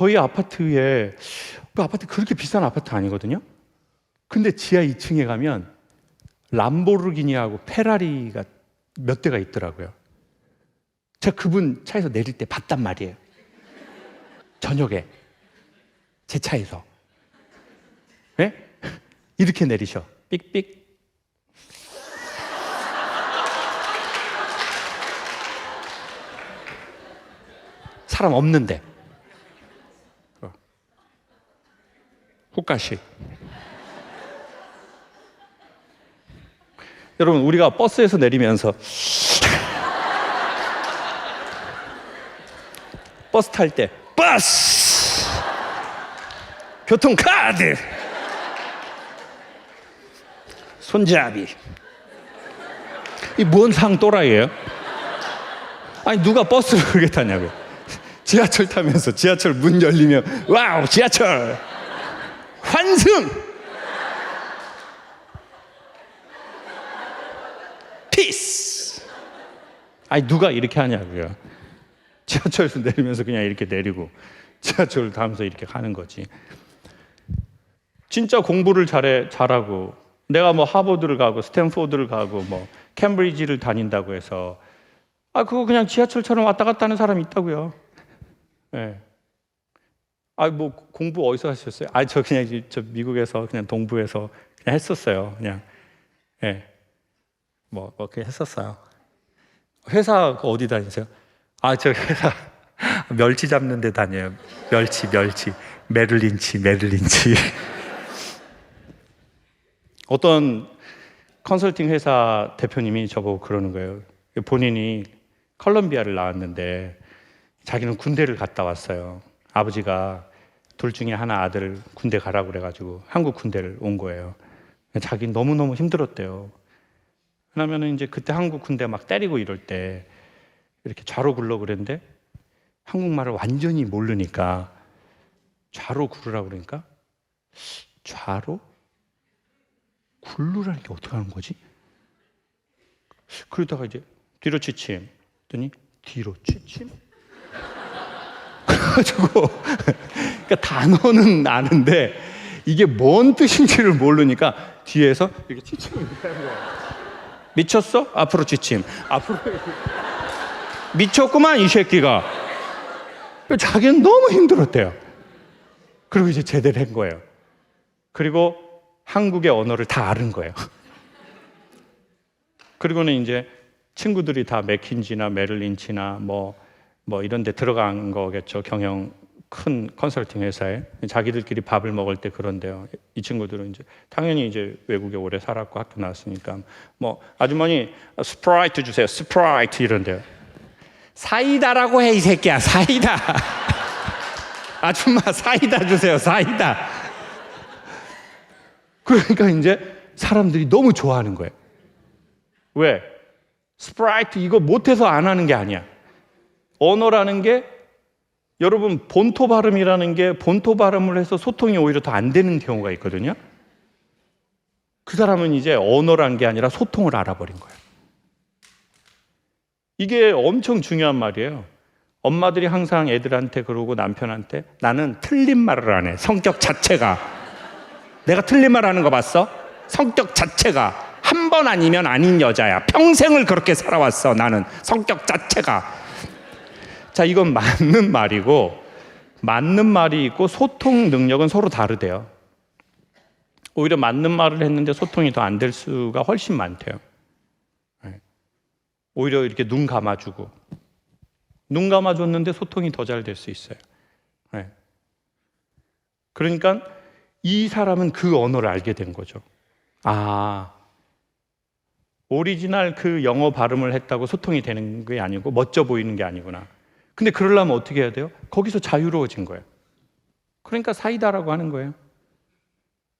저희 아파트에, 그 아파트 그렇게 비싼 아파트 아니거든요. 근데 지하 2층에 가면 람보르기니하고 페라리가 몇 대가 있더라고요. 제가 그분 차에서 내릴 때 봤단 말이에요. 저녁에 제 차에서. 네? 이렇게 내리셔. 삑삑. 사람 없는데. 호가시. 여러분, 우리가 버스에서 내리면서 버스 탈 때 버스 교통카드 손잡이, 이 뭔 상 또라이예요? 아니 누가 버스를 그렇게 타냐고요. 지하철 타면서 지하철 문 열리면 와우 지하철 환승 피스. 아니 누가 이렇게 하냐고요. 지하철에서 내리면서 그냥 이렇게 내리고 지하철을 타면서 이렇게 가는 거지. 진짜 공부를 잘하고 내가 뭐 하버드를 가고 스탠포드를 가고 뭐 캠브리지를 다닌다고 해서 그거 그냥 지하철처럼 왔다 갔다 하는 사람이 있다고요. 네. 뭐 공부 어디서 하셨어요? 저 그냥 저 미국에서 그냥 동부에서 그냥 했었어요. 그냥 네. 뭐 그렇게 했었어요. 회사 어디 다니세요? 저 회사 멸치 잡는 데 다녀요. 멸치 메를린치. 어떤 컨설팅 회사 대표님이 저보고 그러는 거예요. 본인이 컬럼비아를 나왔는데 자기는 군대를 갔다 왔어요. 아버지가 둘 중에 하나 아들을 군대 가라고 그래가지고 한국 군대를 온 거예요. 자기는 너무너무 힘들었대요. 왜냐면은 이제 그때 한국 군대 막 때리고 이럴 때 이렇게 좌로 굴러 그랬는데 한국말을 완전히 모르니까 좌로 굴으라고 그러니까 좌로 굴르라는 게 어떻게 하는 거지? 그러다가 이제 뒤로 취침 했더니 뒤로 취침? 그래가지고 그러니까 단어는 아는데 이게 뭔 뜻인지를 모르니까 뒤에서 이렇게 취침을 하는 거예요. 미쳤어? 앞으로 취침. 앞으로. 미쳤구만 이 새끼가. 자기는 너무 힘들었대요. 그리고 이제 제대로 한 거예요. 그리고 한국의 언어를 다 아는 거예요. 그리고는 이제 친구들이 다 맥킨지나 메릴린치나 뭐 이런 데 들어간 거겠죠. 경영 큰 컨설팅 회사에 자기들끼리 밥을 먹을 때 그런데요. 이 친구들은 이제 당연히 이제 외국에 오래 살았고 학교 나왔으니까 뭐 아주머니 스프라이트 주세요. 스프라이트 이런데요. 사이다라고 해 이 새끼야. 사이다. 아줌마 사이다 주세요. 사이다. 그러니까 이제 사람들이 너무 좋아하는 거예요. 왜? 스프라이트 이거 못해서 안 하는 게 아니야. 언어라는 게 여러분 본토 발음이라는 게 본토 발음을 해서 소통이 오히려 더 안 되는 경우가 있거든요. 그 사람은 이제 언어라는 게 아니라 소통을 알아버린 거예요. 이게 엄청 중요한 말이에요. 엄마들이 항상 애들한테 그러고 남편한테 나는 틀린 말을 안 해. 성격 자체가. 내가 틀린 말 하는 거 봤어? 성격 자체가 한 번 아니면 아닌 여자야. 평생을 그렇게 살아왔어. 나는 성격 자체가. 자, 이건 맞는 말이고 맞는 말이 있고 소통 능력은 서로 다르대요. 오히려 맞는 말을 했는데 소통이 더 안 될 수가 훨씬 많대요. 오히려 이렇게 눈 감아주고 눈 감아줬는데 소통이 더 잘 될 수 있어요. 그러니까 이 사람은 그 언어를 알게 된 거죠. 오리지널 그 영어 발음을 했다고 소통이 되는 게 아니고 멋져 보이는 게 아니구나. 근데 그러려면 어떻게 해야 돼요? 거기서 자유로워진 거예요. 그러니까 사이다라고 하는 거예요.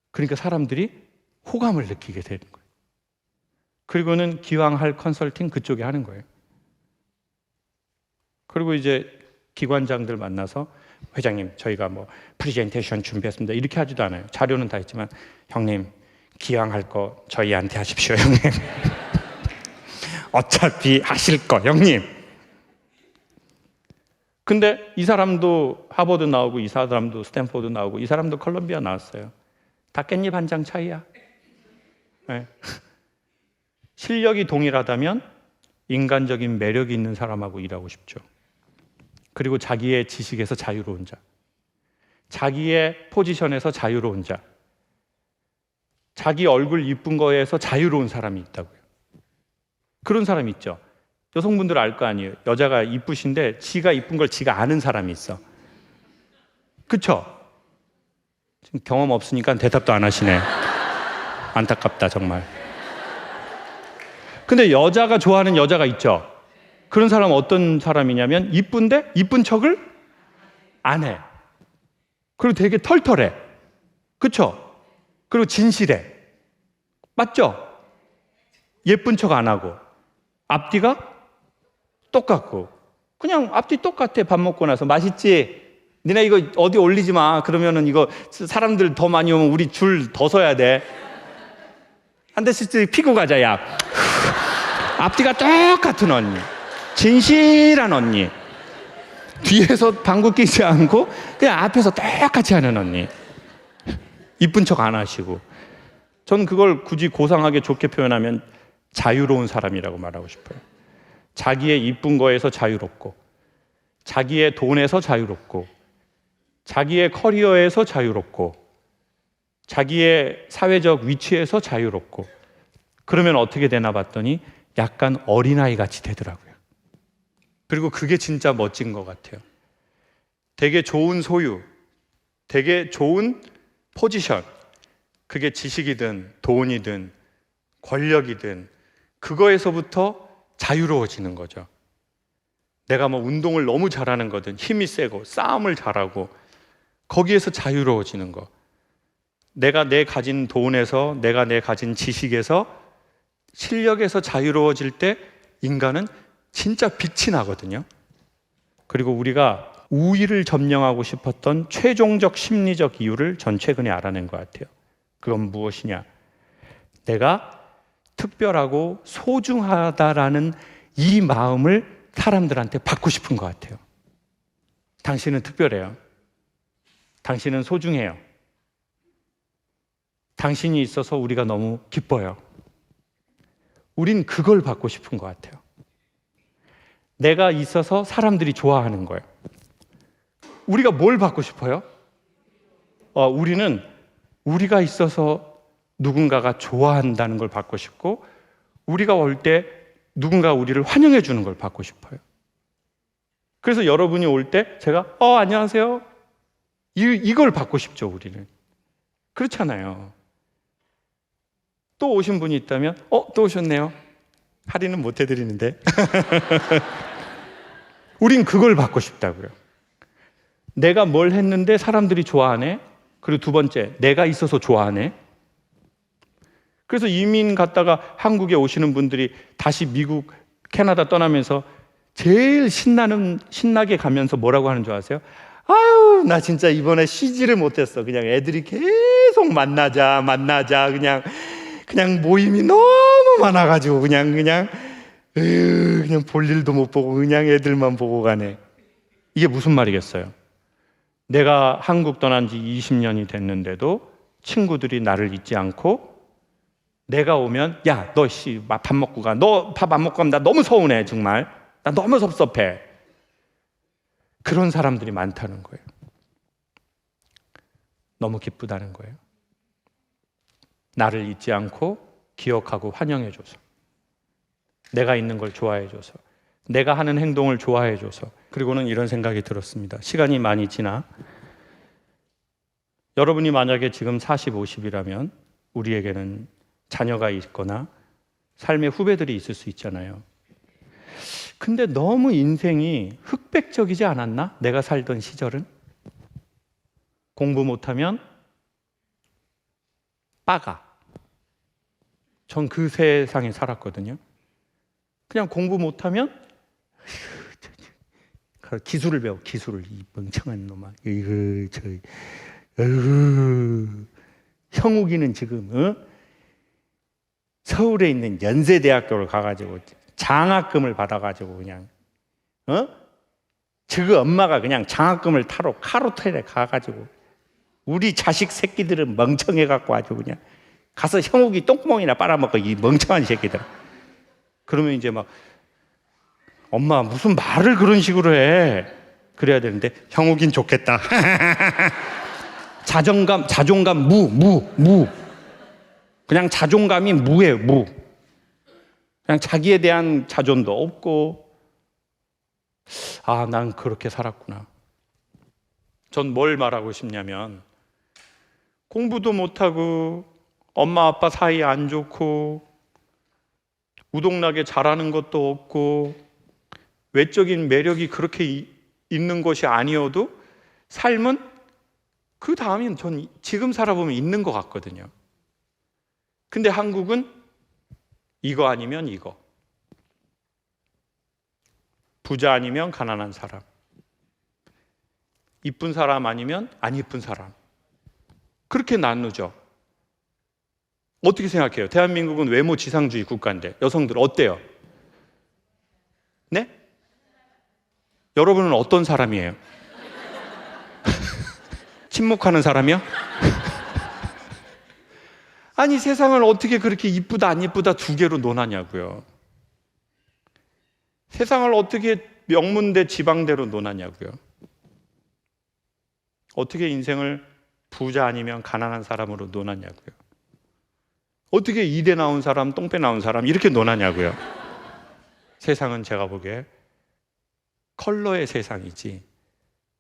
그러니까 사람들이 호감을 느끼게 되는 거예요. 그리고는 기왕 할 컨설팅 그쪽에 하는 거예요. 그리고 이제 기관장들 만나서 회장님 저희가 뭐 프레젠테이션 준비했습니다. 이렇게 하지도 않아요. 자료는 다 있지만 형님 기왕 할 거 저희한테 하십시오 형님. 어차피 하실 거 형님. 근데 이 사람도 하버드 나오고 이 사람도 스탠포드 나오고 이 사람도 컬럼비아 나왔어요. 다 깻잎 한 장 차이야. 네. 실력이 동일하다면 인간적인 매력이 있는 사람하고 일하고 싶죠. 그리고 자기의 지식에서 자유로운 자, 자기의 포지션에서 자유로운 자, 자기 얼굴 이쁜 거에서 자유로운 사람이 있다고요. 그런 사람이 있죠. 여성분들 알 거 아니에요. 여자가 이쁘신데 지가 이쁜 걸 지가 아는 사람이 있어. 그쵸? 지금 경험 없으니까 대답도 안 하시네. 안타깝다 정말. 근데 여자가 좋아하는 여자가 있죠. 그런 사람은 어떤 사람이냐면 이쁜데 이쁜 척을 안 해. 그리고 되게 털털해. 그쵸? 그리고 진실해. 맞죠? 예쁜 척 안 하고 앞뒤가 똑같고 그냥 앞뒤 똑같아. 밥 먹고 나서 맛있지? 니네 이거 어디 올리지 마. 그러면은 이거 사람들 더 많이 오면 우리 줄 더 서야 돼. 한 대씩 피고 가자 야. 앞뒤가 똑같은 언니, 진실한 언니, 뒤에서 방구 끼지 않고 그냥 앞에서 똑같이 하는 언니, 이쁜 척 안 하시고. 저는 그걸 굳이 고상하게 좋게 표현하면 자유로운 사람이라고 말하고 싶어요. 자기의 이쁜 거에서 자유롭고, 자기의 돈에서 자유롭고, 자기의 커리어에서 자유롭고, 자기의 사회적 위치에서 자유롭고. 그러면 어떻게 되나 봤더니 약간 어린아이 같이 되더라고요. 그리고 그게 진짜 멋진 것 같아요. 되게 좋은 소유, 되게 좋은 포지션, 그게 지식이든 돈이든 권력이든 그거에서부터 자유로워지는 거죠. 내가 뭐 운동을 너무 잘하는 거든 힘이 세고 싸움을 잘하고 거기에서 자유로워지는 거. 내가 내 가진 돈에서, 내가 내 가진 지식에서, 실력에서 자유로워질 때 인간은 진짜 빛이 나거든요. 그리고 우리가 우위를 점령하고 싶었던 최종적 심리적 이유를 전 최근에 알아낸 것 같아요. 그건 무엇이냐? 내가 특별하고 소중하다라는 이 마음을 사람들한테 받고 싶은 것 같아요. 당신은 특별해요. 당신은 소중해요. 당신이 있어서 우리가 너무 기뻐요. 우린 그걸 받고 싶은 것 같아요. 내가 있어서 사람들이 좋아하는 거예요. 우리가 뭘 받고 싶어요? 우리는 우리가 있어서 누군가가 좋아한다는 걸 받고 싶고, 우리가 올 때 누군가 우리를 환영해 주는 걸 받고 싶어요. 그래서 여러분이 올 때 제가 안녕하세요 이걸 받고 싶죠. 우리는 그렇잖아요. 또 오신 분이 있다면 또 오셨네요. 할인은 못 해드리는데 우린 그걸 받고 싶다고요. 내가 뭘 했는데 사람들이 좋아하네. 그리고 두 번째, 내가 있어서 좋아하네. 그래서 이민 갔다가 한국에 오시는 분들이 다시 미국, 캐나다 떠나면서 제일 신나게 가면서 뭐라고 하는 줄 아세요? 아유, 나 진짜 이번에 쉬지를 못했어. 그냥 애들이 계속 만나자 그냥 모임이 너무 많아가지고 그냥 볼 일도 못 보고 그냥 애들만 보고 가네. 이게 무슨 말이겠어요? 내가 한국 떠난 지 20년이 됐는데도 친구들이 나를 잊지 않고, 내가 오면 야, 너 밥 먹고 가. 너 밥 안 먹고 가면 나 너무 서운해. 정말 나 너무 섭섭해. 그런 사람들이 많다는 거예요. 너무 기쁘다는 거예요. 나를 잊지 않고 기억하고 환영해줘서, 내가 있는 걸 좋아해줘서, 내가 하는 행동을 좋아해줘서. 그리고는 이런 생각이 들었습니다. 시간이 많이 지나 여러분이 만약에 지금 40, 50이라면 우리에게는 자녀가 있거나 삶의 후배들이 있을 수 있잖아요. 근데 너무 인생이 흑백적이지 않았나? 내가 살던 시절은 공부 못하면 빠가. 전 그 세상에 살았거든요. 그냥 공부 못하면 기술을 배워. 기술을. 이 멍청한 놈아. 형욱이는 지금 서울에 있는 연세대학교를 가가지고 장학금을 받아가지고 그냥 그 엄마가 그냥 장학금을 타러 카로텔에 가가지고 우리 자식 새끼들은 멍청해갖고 아주 그냥 가서 형욱이 똥구멍이나 빨아먹고, 이 멍청한 새끼들. 그러면 이제 막 엄마 무슨 말을 그런 식으로 해. 그래야 되는데 형욱인 좋겠다. 자존감 무. 그냥 자존감이 무예요, 무. 그냥 자기에 대한 자존도 없고. 아, 난 그렇게 살았구나. 전 뭘 말하고 싶냐면, 공부도 못하고 엄마 아빠 사이 안 좋고 우동나게 잘하는 것도 없고 외적인 매력이 그렇게 있는 것이 아니어도 삶은 그 다음엔 전 지금 살아보면 있는 것 같거든요. 근데 한국은 이거 아니면 이거, 부자 아니면 가난한 사람, 이쁜 사람 아니면 안 이쁜 사람, 그렇게 나누죠. 어떻게 생각해요? 대한민국은 외모 지상주의 국가인데 여성들 어때요? 네? 여러분은 어떤 사람이에요? 침묵하는 사람이요? 아니, 세상을 어떻게 그렇게 이쁘다 안 이쁘다 두 개로 논하냐고요. 세상을 어떻게 명문대 지방대로 논하냐고요. 어떻게 인생을 부자 아니면 가난한 사람으로 논하냐고요. 어떻게 이대 나온 사람, 똥배 나온 사람 이렇게 논하냐고요. 세상은 제가 보기에 컬러의 세상이지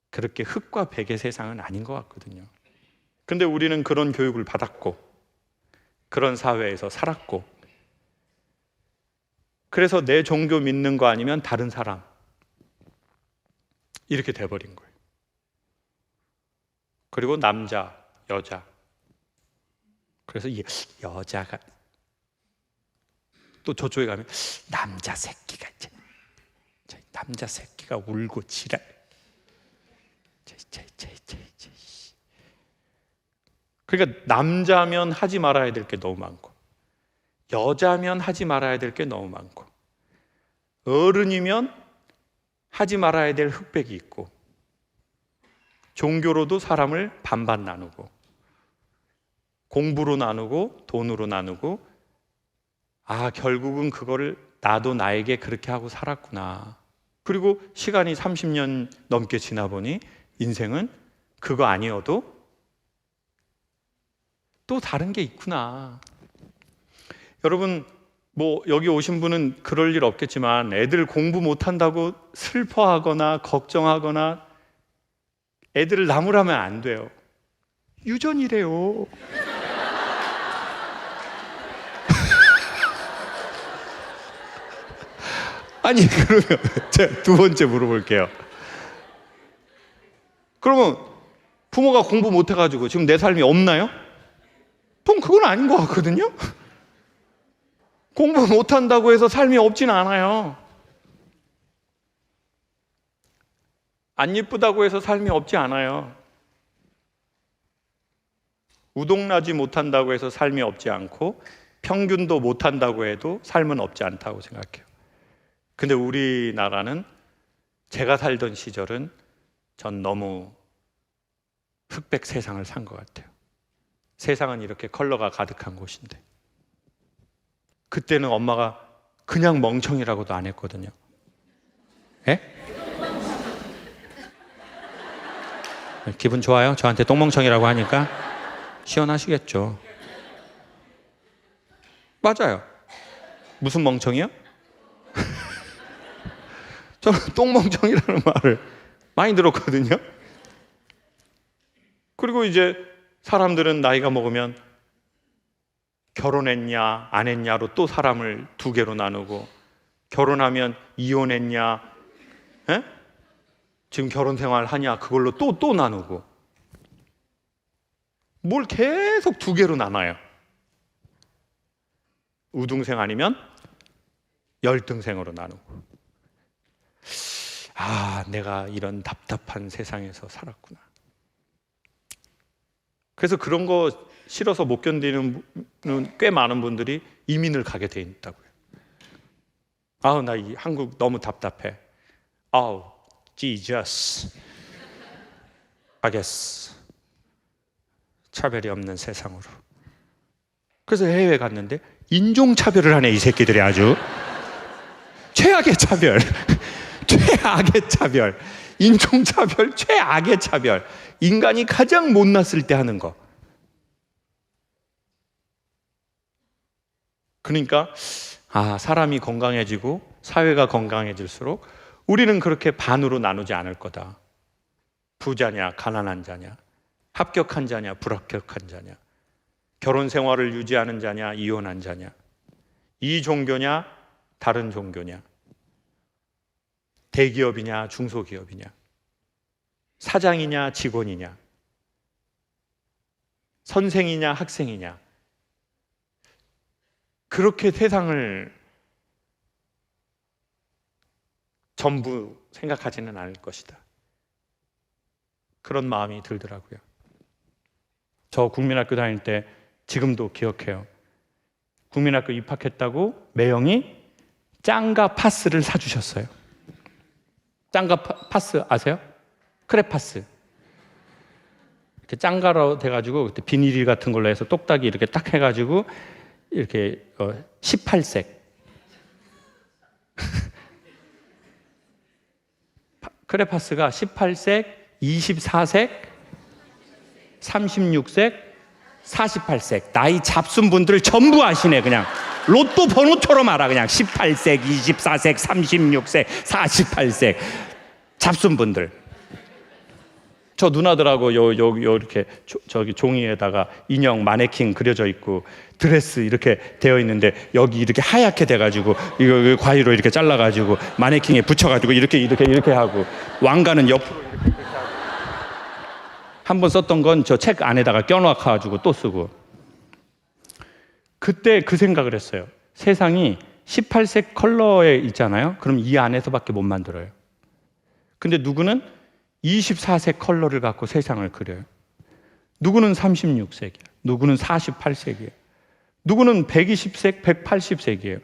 그렇게 흑과 백의 세상은 아닌 것 같거든요. 근데 우리는 그런 교육을 받았고 그런 사회에서 살았고, 그래서 내 종교 믿는 거 아니면 다른 사람 이렇게 돼버린 거예요. 그리고 남자, 여자. 그래서 이 여자가 또 저쪽에 가면 남자 새끼가 이제 남자 새끼가 울고 지랄. 그러니까 남자면 하지 말아야 될 게 너무 많고 여자면 하지 말아야 될 게 너무 많고 어른이면 하지 말아야 될 흑백이 있고 종교로도 사람을 반반 나누고 공부로 나누고 돈으로 나누고, 아, 결국은 그거를 나도 나에게 그렇게 하고 살았구나. 그리고 시간이 30년 넘게 지나 보니 인생은 그거 아니어도 또 다른 게 있구나. 여러분, 뭐 여기 오신 분은 그럴 일 없겠지만 애들 공부 못한다고 슬퍼하거나 걱정하거나 애들을 나무라면 안 돼요. 유전이래요. 아니, 그러면 제가 두 번째 물어볼게요. 그러면 부모가 공부 못해가지고 지금 내 삶이 없나요? 전 그건 아닌 것 같거든요. 공부 못한다고 해서 삶이 없진 않아요. 안 예쁘다고 해서 삶이 없지 않아요. 우동나지 못한다고 해서 삶이 없지 않고 평균도 못한다고 해도 삶은 없지 않다고 생각해요. 근데 우리나라는, 제가 살던 시절은 전 너무 흑백 세상을 산 것 같아요. 세상은 이렇게 컬러가 가득한 곳인데 그때는 엄마가 그냥 멍청이라고도 안 했거든요. 예? 기분 좋아요? 저한테 똥멍청이라고 하니까 시원하시겠죠. 맞아요. 무슨 멍청이요? 저는 똥멍청이라는 말을 많이 들었거든요. 그리고 이제 사람들은 나이가 먹으면 결혼했냐 안 했냐로 또 사람을 두 개로 나누고, 결혼하면 이혼했냐, 에? 지금 결혼 생활 하냐, 그걸로 또 나누고, 뭘 계속 두 개로 나눠요. 우등생 아니면 열등생으로 나누고. 아, 내가 이런 답답한 세상에서 살았구나. 그래서 그런 거 싫어서 못 견디는 꽤 많은 분들이 이민을 가게 돼 있다고요. 아우, 나 이 한국 너무 답답해. 아우, Jesus 하겠어. 차별이 없는 세상으로. 그래서 해외에 갔는데 인종차별을 하네, 이 새끼들이. 아주 최악의 차별. 최악의 차별. 인종차별, 최악의 차별. 인간이 가장 못났을 때 하는 거. 그러니까 사람이 건강해지고 사회가 건강해질수록 우리는 그렇게 반으로 나누지 않을 거다. 부자냐 가난한 자냐, 합격한 자냐 불합격한 자냐, 결혼 생활을 유지하는 자냐 이혼한 자냐, 이 종교냐 다른 종교냐, 대기업이냐 중소기업이냐, 사장이냐 직원이냐, 선생이냐 학생이냐, 그렇게 세상을 전부 생각하지는 않을 것이다. 그런 마음이 들더라고요. 저 국민학교 다닐 때 지금도 기억해요. 국민학교 입학했다고 매형이 짱가 파스를 사주셨어요. 짱가 파스 아세요? 크레파스. 이렇게 짱가로 돼가지고 그때 비닐 같은 걸로 해서 똑딱이 이렇게 딱 해가지고 이렇게 18색 크레파스가 18색, 24색, 36색, 48색. 나이 잡순 분들 전부 아시네. 그냥 로또 번호처럼 알아. 그냥 18색, 24색, 36색, 48색. 잡순 분들. 저 누나들하고 요 이렇게 저기 종이에다가 인형 마네킹 그려져 있고 드레스 이렇게 되어 있는데 여기 이렇게 하얗게 돼가지고 이거 과일로 이렇게 잘라가지고 마네킹에 붙여가지고 이렇게 하고 왕관은 옆으로 이렇게 하고 한 번 썼던 건 저 책 안에다가 껴넣어가지고 또 쓰고. 그때 그 생각을 했어요. 세상이 18색 컬러에 있잖아요. 그럼 이 안에서밖에 못 만들어요. 근데 누구는 24색 컬러를 갖고 세상을 그려요. 누구는 36색이야. 누구는 48색이에요. 누구는 120색, 180색이에요.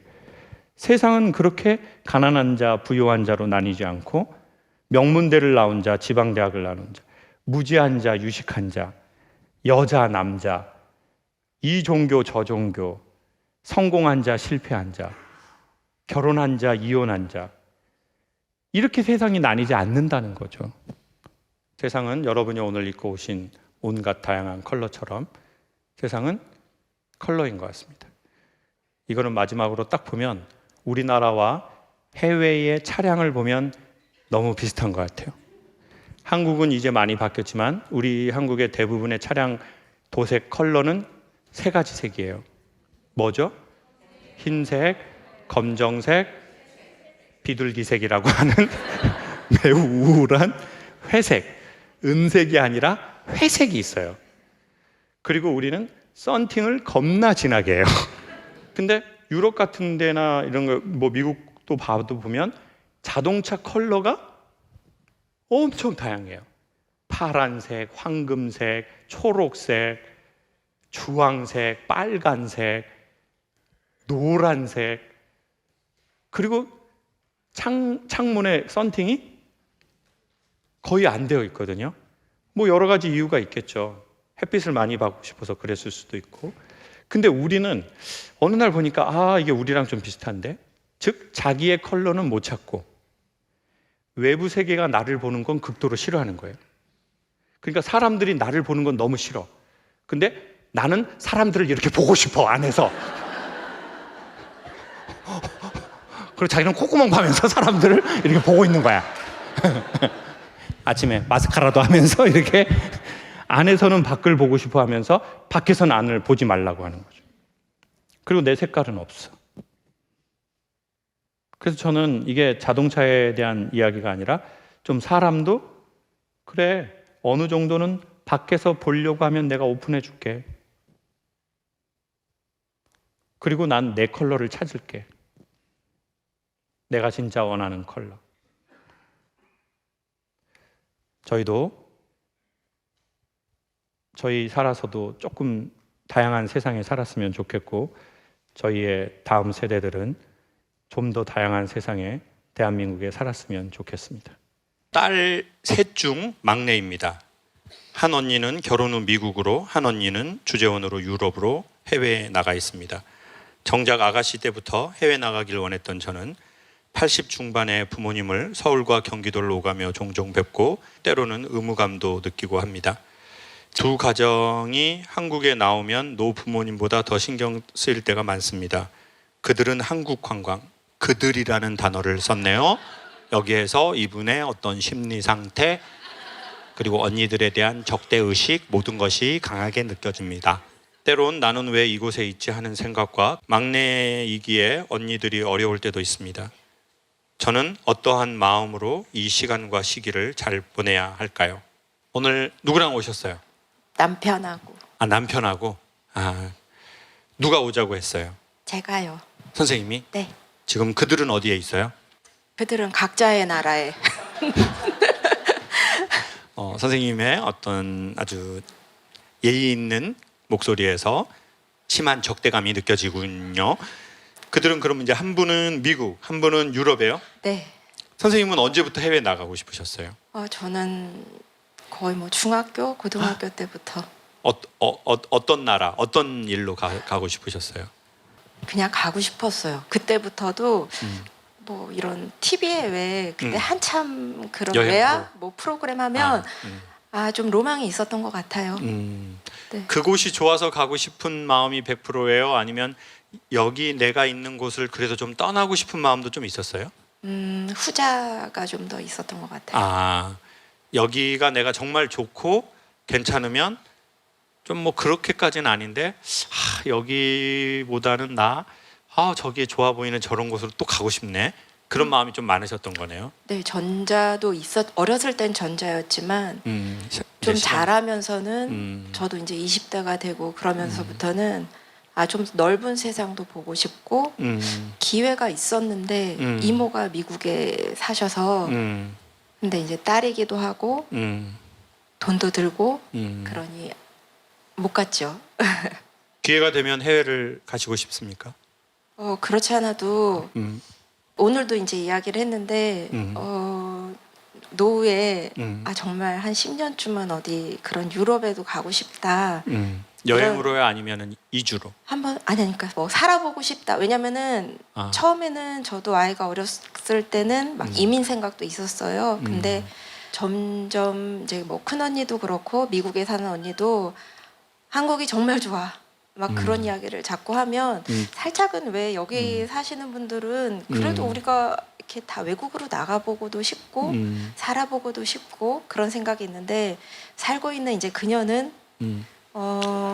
세상은 그렇게 가난한 자, 부유한 자로 나뉘지 않고 명문대를 나온 자, 지방대학을 나온 자, 무지한 자, 유식한 자, 여자, 남자, 이 종교, 저 종교, 성공한 자, 실패한 자, 결혼한 자, 이혼한 자, 이렇게 세상이 나뉘지 않는다는 거죠. 세상은 여러분이 오늘 입고 오신 온갖 다양한 컬러처럼 세상은 컬러인 것 같습니다. 이거는 마지막으로 딱 보면 우리나라와 해외의 차량을 보면 너무 비슷한 것 같아요. 한국은 이제 많이 바뀌었지만 우리 한국의 대부분의 차량 도색 컬러는 세 가지 색이에요. 뭐죠? 흰색, 검정색, 비둘기색이라고 하는 매우 우울한 회색, 은색이 아니라 회색이 있어요. 그리고 우리는 썬팅을 겁나 진하게 해요. 근데 유럽 같은 데나 이런 거, 뭐 미국도 봐도 보면 자동차 컬러가 엄청 다양해요. 파란색, 황금색, 초록색, 주황색, 빨간색, 노란색, 그리고 창문에 썬팅이 거의 안 되어 있거든요. 뭐 여러 가지 이유가 있겠죠. 햇빛을 많이 받고 싶어서 그랬을 수도 있고. 근데 우리는 어느 날 보니까 이게 우리랑 좀 비슷한데? 즉 자기의 컬러는 못 찾고 외부 세계가 나를 보는 건 극도로 싫어하는 거예요. 그러니까 사람들이 나를 보는 건 너무 싫어. 근데 나는 사람들을 이렇게 보고 싶어, 안에서. 그리고 자기는 콧구멍 파면서 사람들을 이렇게 보고 있는 거야. 아침에 마스카라도 하면서 이렇게 안에서는 밖을 보고 싶어 하면서 밖에서는 안을 보지 말라고 하는 거죠. 그리고 내 색깔은 없어. 그래서 저는 이게 자동차에 대한 이야기가 아니라 좀 사람도 그래, 어느 정도는 밖에서 보려고 하면 내가 오픈해 줄게. 그리고 난 내 컬러를 찾을게. 내가 진짜 원하는 컬러. 저희도 저희 살아서도 조금 다양한 세상에 살았으면 좋겠고 저희의 다음 세대들은 좀 더 다양한 세상에 대한민국에 살았으면 좋겠습니다. 딸 셋 중 막내입니다. 한 언니는 결혼 후 미국으로, 한 언니는 주재원으로 유럽으로 해외에 나가 있습니다. 정작 아가씨 때부터 해외 나가길 원했던 저는 80 중반의 부모님을 서울과 경기도를 오가며 종종 뵙고 때로는 의무감도 느끼고 합니다. 두 가정이 한국에 나오면 노부모님보다 더 신경 쓰일 때가 많습니다. 그들은 한국 관광, 그들이라는 단어를 썼네요. 여기에서 이분의 어떤 심리 상태 그리고 언니들에 대한 적대의식 모든 것이 강하게 느껴집니다. 때론 나는 왜 이곳에 있지 하는 생각과 막내이기에 언니들이 어려울 때도 있습니다. 저는 어떠한 마음으로 이 시간과 시기를 잘 보내야 할까요? 오늘 누구랑 오셨어요? 남편하고. 남편하고? 누가 오자고 했어요? 제가요. 선생님이? 네. 지금 그들은 어디에 있어요? 그들은 각자의 나라에. 선생님의 어떤 아주 예의 있는 목소리에서 심한 적대감이 느껴지군요. 그들은 그럼 이제 한 분은 미국, 한 분은 유럽이에요? 네. 선생님은 언제부터 해외 나가고 싶으셨어요? 저는 거의 뭐 중학교, 고등학교 때부터 어떤 나라, 어떤 일로 가고 싶으셨어요? 그냥 가고 싶었어요. 그때부터도 뭐 이런 TV에 왜 그때 한참 그런 여행 외야 뭐 프로그램 하면 좀 로망이 있었던 것 같아요. 네. 그곳이 좋아서 가고 싶은 마음이 100%예요? 아니면 여기 내가 있는 곳을 그래도 좀 떠나고 싶은 마음도 좀 있었어요? 후자가 좀 더 있었던 것 같아요. 여기가 내가 정말 좋고 괜찮으면 좀 뭐 그렇게까지는 아닌데 여기보다는 저기에 좋아 보이는 저런 곳으로 또 가고 싶네. 그런 마음이 좀 많으셨던 거네요. 네, 전자도 어렸을 땐 전자였지만 좀 자라면서는 저도 이제 20대가 되고 그러면서부터는 좀 넓은 세상도 보고 싶고 기회가 있었는데 이모가 미국에 사셔서 근데 이제 딸이기도 하고 돈도 들고 그러니 못 갔죠. 기회가 되면 해외를 가시고 싶습니까? 그렇지 않아도 오늘도 이제 이야기를 했는데 노후에 정말 한 10년쯤은 어디 그런 유럽에도 가고 싶다. 여행으로요, 아니면은 이주로? 그러니까 뭐 살아보고 싶다. 왜냐면은 처음에는 저도 아이가 어렸을 때는 막 이민 생각도 있었어요. 근데 점점 이제 뭐 큰 언니도 그렇고 미국에 사는 언니도 한국이 정말 좋아. 막 그런 이야기를 자꾸 하면 살짝은 왜 여기 사시는 분들은 그래도 우리가 이렇게 다 외국으로 나가보고도 싶고 살아보고도 싶고 그런 생각이 있는데 살고 있는 이제 그녀는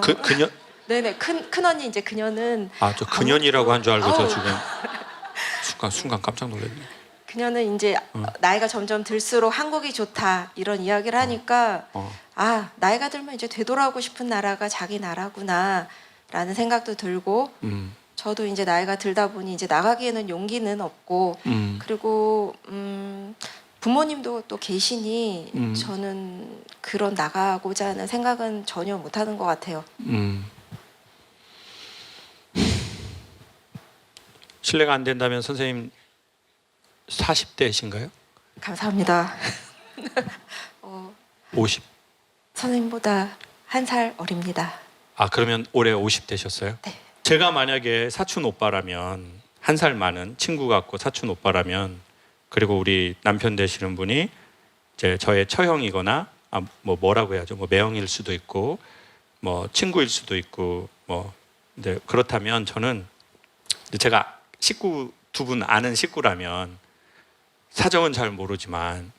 그녀? 네네 큰 언니 이제 그녀는 저 그년이라고 한 줄 알고 저 지금 순간 깜짝 놀랐네. 그녀는 이제 나이가 점점 들수록 한국이 좋다 이런 이야기를 하니까 나이가 들면 이제 되돌아오고 싶은 나라가 자기 나라구나 라는 생각도 들고 저도 이제 나이가 들다 보니 이제 나가기에는 용기는 없고 그리고 부모님도 또 계시니 저는 그런 나가고자 하는 생각은 전혀 못하는 것 같아요. 실례가 안 된다면 선생님 40대이신가요? 감사합니다. 50? 선생님보다 한 살 어립니다. 그러면 올해 50 되셨어요? 네. 제가 만약에 사촌 오빠라면, 한 살 많은 친구 같고 사촌 오빠라면, 그리고 우리 남편 되시는 분이 이제 저의 처형이거나 뭐라고 해야죠? 뭐 매형일 수도 있고 뭐 친구일 수도 있고 근데 그렇다면 저는 제가 식구 두 분 아는 식구라면 사정은 잘 모르지만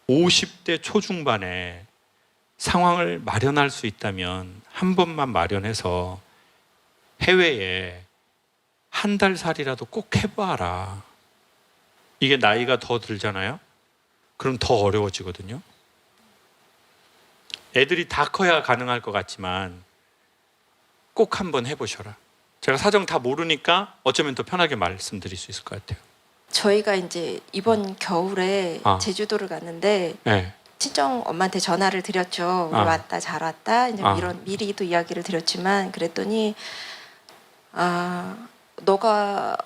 50대 초중반에 상황을 마련할 수 있다면 한 번만 마련해서 해외에 한 달 살이라도 꼭 해봐라. 이게 나이가 더 들잖아요. 그럼 더 어려워지거든요. 애들이 다 커야 가능할 것 같지만 꼭 한번 해보셔라. 제가 사정 다 모르니까 어쩌면 더 편하게 말씀드릴 수 있을 것 같아요. 저희가 이제 이번 겨울에 제주도를 갔는데 네. 친정 엄마한테 전화를 드렸죠. 우리 왔다 잘 왔다 이제 이런 미리도 이야기를 드렸지만 그랬더니 너가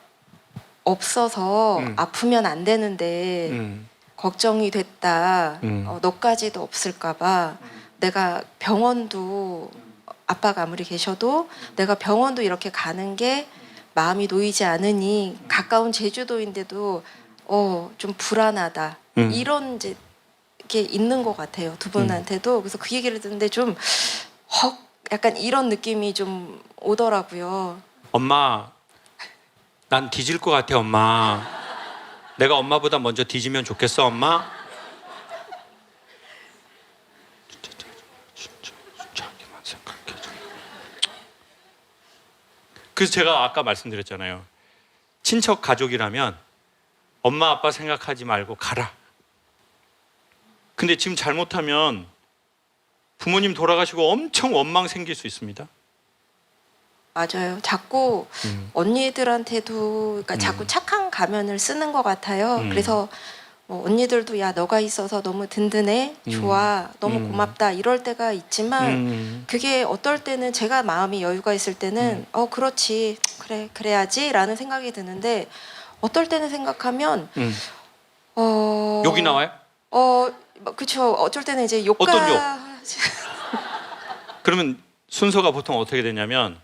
없어서 아프면 안 되는데 걱정이 됐다. 너까지도 없을까봐 내가 병원도 아빠가 아무리 계셔도 내가 병원도 이렇게 가는 게 마음이 놓이지 않으니 가까운 제주도인데도 좀 불안하다. 이런 이제 이렇게 있는 것 같아요. 두 분한테도. 그래서 그 얘기를 듣는데 좀 약간 이런 느낌이 좀 오더라고요. 엄마, 난 뒤질 것 같아, 엄마. 내가 엄마보다 먼저 뒤지면 좋겠어, 엄마? 진짜 자기만 생각해. 그래서 제가 아까 말씀드렸잖아요. 친척 가족이라면 엄마 아빠 생각하지 말고 가라. 근데 지금 잘못하면 부모님 돌아가시고 엄청 원망 생길 수 있습니다. 맞아요. 자꾸 언니들한테도 그러니까 자꾸 착한 가면을 쓰는 것 같아요. 그래서 뭐 언니들도 야 너가 있어서 너무 든든해, 좋아, 너무 고맙다 이럴 때가 있지만 그게 어떨 때는 제가 마음이 여유가 있을 때는 그렇지 그래 그래야지라는 생각이 드는데 어떨 때는 생각하면 욕이 나와요? 그렇죠. 어쩔 때는 이제 욕가 어떤 욕? 그러면 순서가 보통 어떻게 되냐면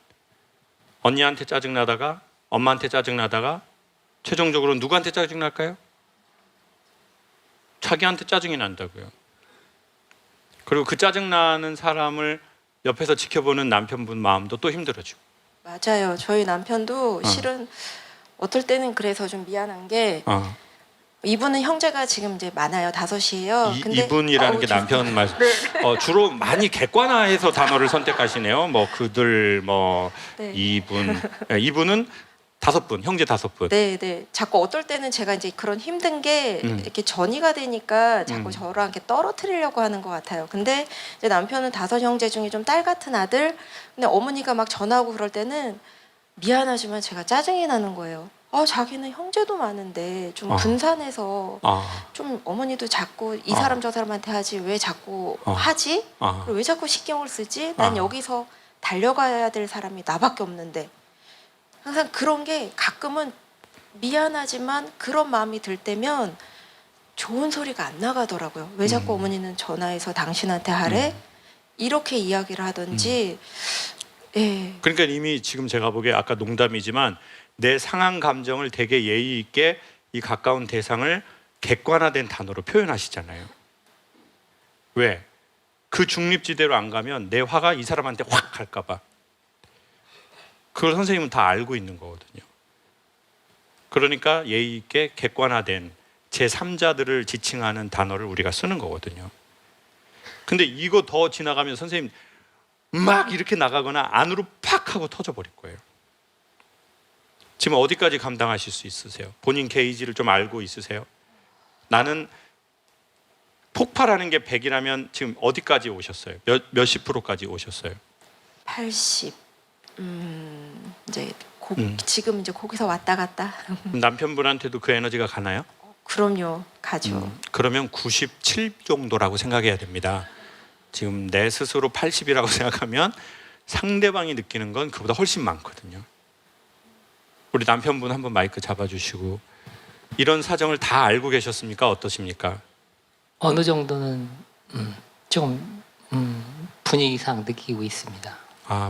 언니한테 짜증나다가 엄마한테 짜증나다가 최종적으로 누구한테 짜증날까요? 자기한테 짜증이 난다고요. 그리고 그 짜증나는 사람을 옆에서 지켜보는 남편분 마음도 또 힘들어지고. 맞아요. 저희 남편도 실은 어떨 때는 그래서 좀 미안한 게 이분은 형제가 지금 이제 많아요. 5이에요. 근데 이분이라는 게 남편 말 주로 많이 객관화해서 단어를 선택하시네요. 뭐 그들 뭐 네. 이분 이분은 5분 형제 5분. 네. 자꾸 어떨 때는 제가 이제 그런 힘든 게 이렇게 전이가 되니까 자꾸 저랑 이렇게 떨어뜨리려고 하는 것 같아요. 근데 이제 남편은 5 형제 중에 좀 딸 같은 아들. 근데 어머니가 막 전화하고 그럴 때는 미안하지만 제가 짜증이 나는 거예요. 자기는 형제도 많은데 좀 분산해서 좀 어머니도 자꾸 이 사람 저 사람한테 하지 왜 자꾸 하지? 그리고 왜 자꾸 신경을 쓰지? 난 여기서 달려가야 될 사람이 나밖에 없는데 항상 그런 게 가끔은 미안하지만 그런 마음이 들 때면 좋은 소리가 안 나가더라고요. 왜 자꾸 어머니는 전화해서 당신한테 하래? 이렇게 이야기를 하든지 예. 그러니까 이미 지금 제가 보기에 아까 농담이지만 내 상한 감정을 되게 예의 있게 이 가까운 대상을 객관화된 단어로 표현하시잖아요. 왜? 그 중립지대로 안 가면 내 화가 이 사람한테 확 갈까 봐. 그걸 선생님은 다 알고 있는 거거든요. 그러니까 예의 있게 객관화된 제3자들을 지칭하는 단어를 우리가 쓰는 거거든요. 근데 이거 더 지나가면 선생님 막 이렇게 나가거나 안으로 팍 하고 터져버릴 거예요. 지금 어디까지 감당하실 수 있으세요? 본인 게이지를 좀 알고 있으세요? 나는 폭발하는 게 100이라면 지금 어디까지 오셨어요? 몇십 프로까지 오셨어요? 80. 이제 지금 이제 거기서 왔다 갔다. 남편분한테도 그 에너지가 가나요? 그럼요. 가죠. 그러면 97 정도라고 생각해야 됩니다. 지금 내 스스로 80이라고 생각하면 상대방이 느끼는 건 그보다 훨씬 많거든요. 우리 남편분 한번 마이크 잡아주시고 이런 사정을 다 알고 계셨습니까? 어떠십니까? 어느 정도는 좀 분위기상 느끼고 있습니다.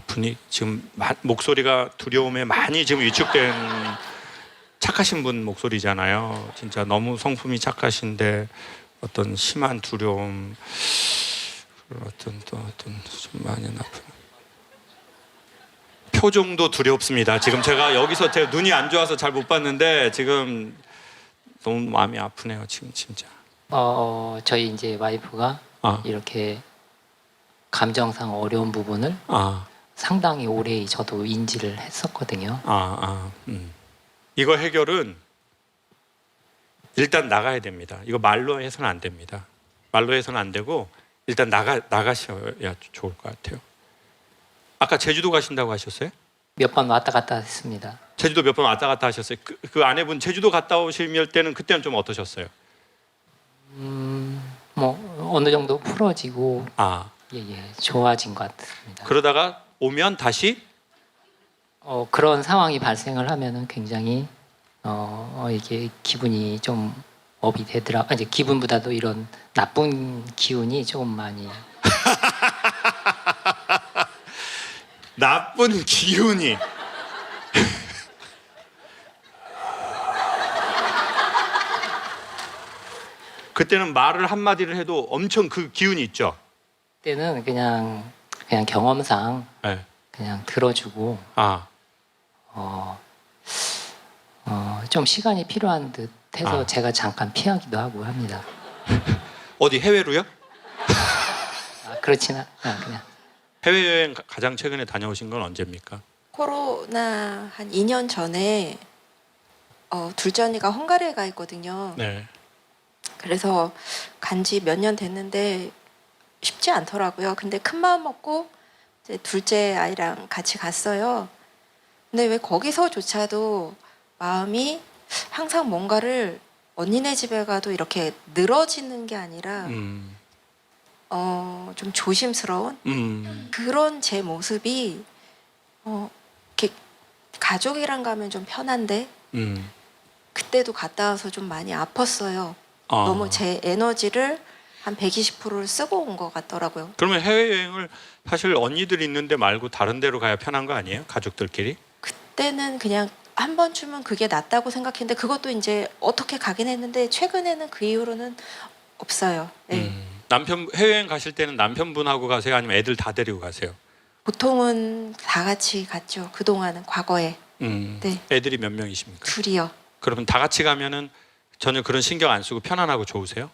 분위기 지금 목소리가 두려움에 많이 지금 위축된 착하신 분 목소리잖아요. 진짜 너무 성품이 착하신데 어떤 심한 두려움, 어떤 좀 많이 나쁜 표정도 두렵습니다. 지금 제가 여기서 제 눈이 안 좋아서 잘 못 봤는데 지금 너무 마음이 아프네요. 지금 진짜. 저희 이제 와이프가 이렇게 감정상 어려운 부분을 상당히 오래 저도 인지를 했었거든요. 이거 해결은 일단 나가야 됩니다. 이거 말로 해서는 안 됩니다. 말로 해서는 안 되고 일단 나가셔야 좋을 것 같아요. 아까 제주도 가신다고 하셨어요? 몇 번 왔다 갔다 했습니다. 제주도 몇 번 왔다 갔다 하셨어요? 그 아내분 제주도 갔다 오실 때는 그때는 좀 어떠셨어요? 뭐 어느 정도 풀어지고 좋아진 것 같습니다. 그러다가 오면 다시 그런 상황이 발생을 하면은 굉장히 이게 기분이 좀 업이 되더라. 이제 기분보다도 이런 나쁜 기운이 조금 많이. 나쁜 기운이. 그때는 말을 한마디를 해도 엄청 그 기운이 있죠. 그때는 그냥 경험상 네. 그냥 들어주고 아, 좀 시간이 필요한 듯해서 아. 제가 잠깐 피하기도 하고 합니다. 어디 해외로요? 그렇지는 그냥 해외여행 가장 최근에 다녀오신 건 언제입니까? 코로나 한 2년 전에 둘째 언니가 헝가리에 가 있거든요. 네. 그래서 간지 몇 년 됐는데 쉽지 않더라고요. 근데 큰 마음 먹고 이제 둘째 아이랑 같이 갔어요. 근데 왜 거기서조차도 마음이 항상 뭔가를 언니네 집에 가도 이렇게 늘어지는 게 아니라 좀 조심스러운 그런 제 모습이 이렇게 가족이랑 가면 좀 편한데 그때도 갔다 와서 좀 많이 아팠어요. 너무 제 에너지를 한 120%를 쓰고 온 것 같더라고요. 그러면 해외여행을 사실 언니들 있는데 말고 다른 데로 가야 편한 거 아니에요? 가족들끼리? 그때는 그냥 한 번 주면 그게 낫다고 생각했는데 그것도 이제 어떻게 가긴 했는데 최근에는 그 이후로는 없어요. 네. 남편 해외여행 가실 때는 남편분하고 가세요? 아니면 애들 다 데리고 가세요? 보통은 다 같이 갔죠. 그동안은 과거에. 네. 애들이 몇 명이십니까? 둘이요. 그러면 다 같이 가면은 전혀 그런 신경 안 쓰고 편안하고 좋으세요?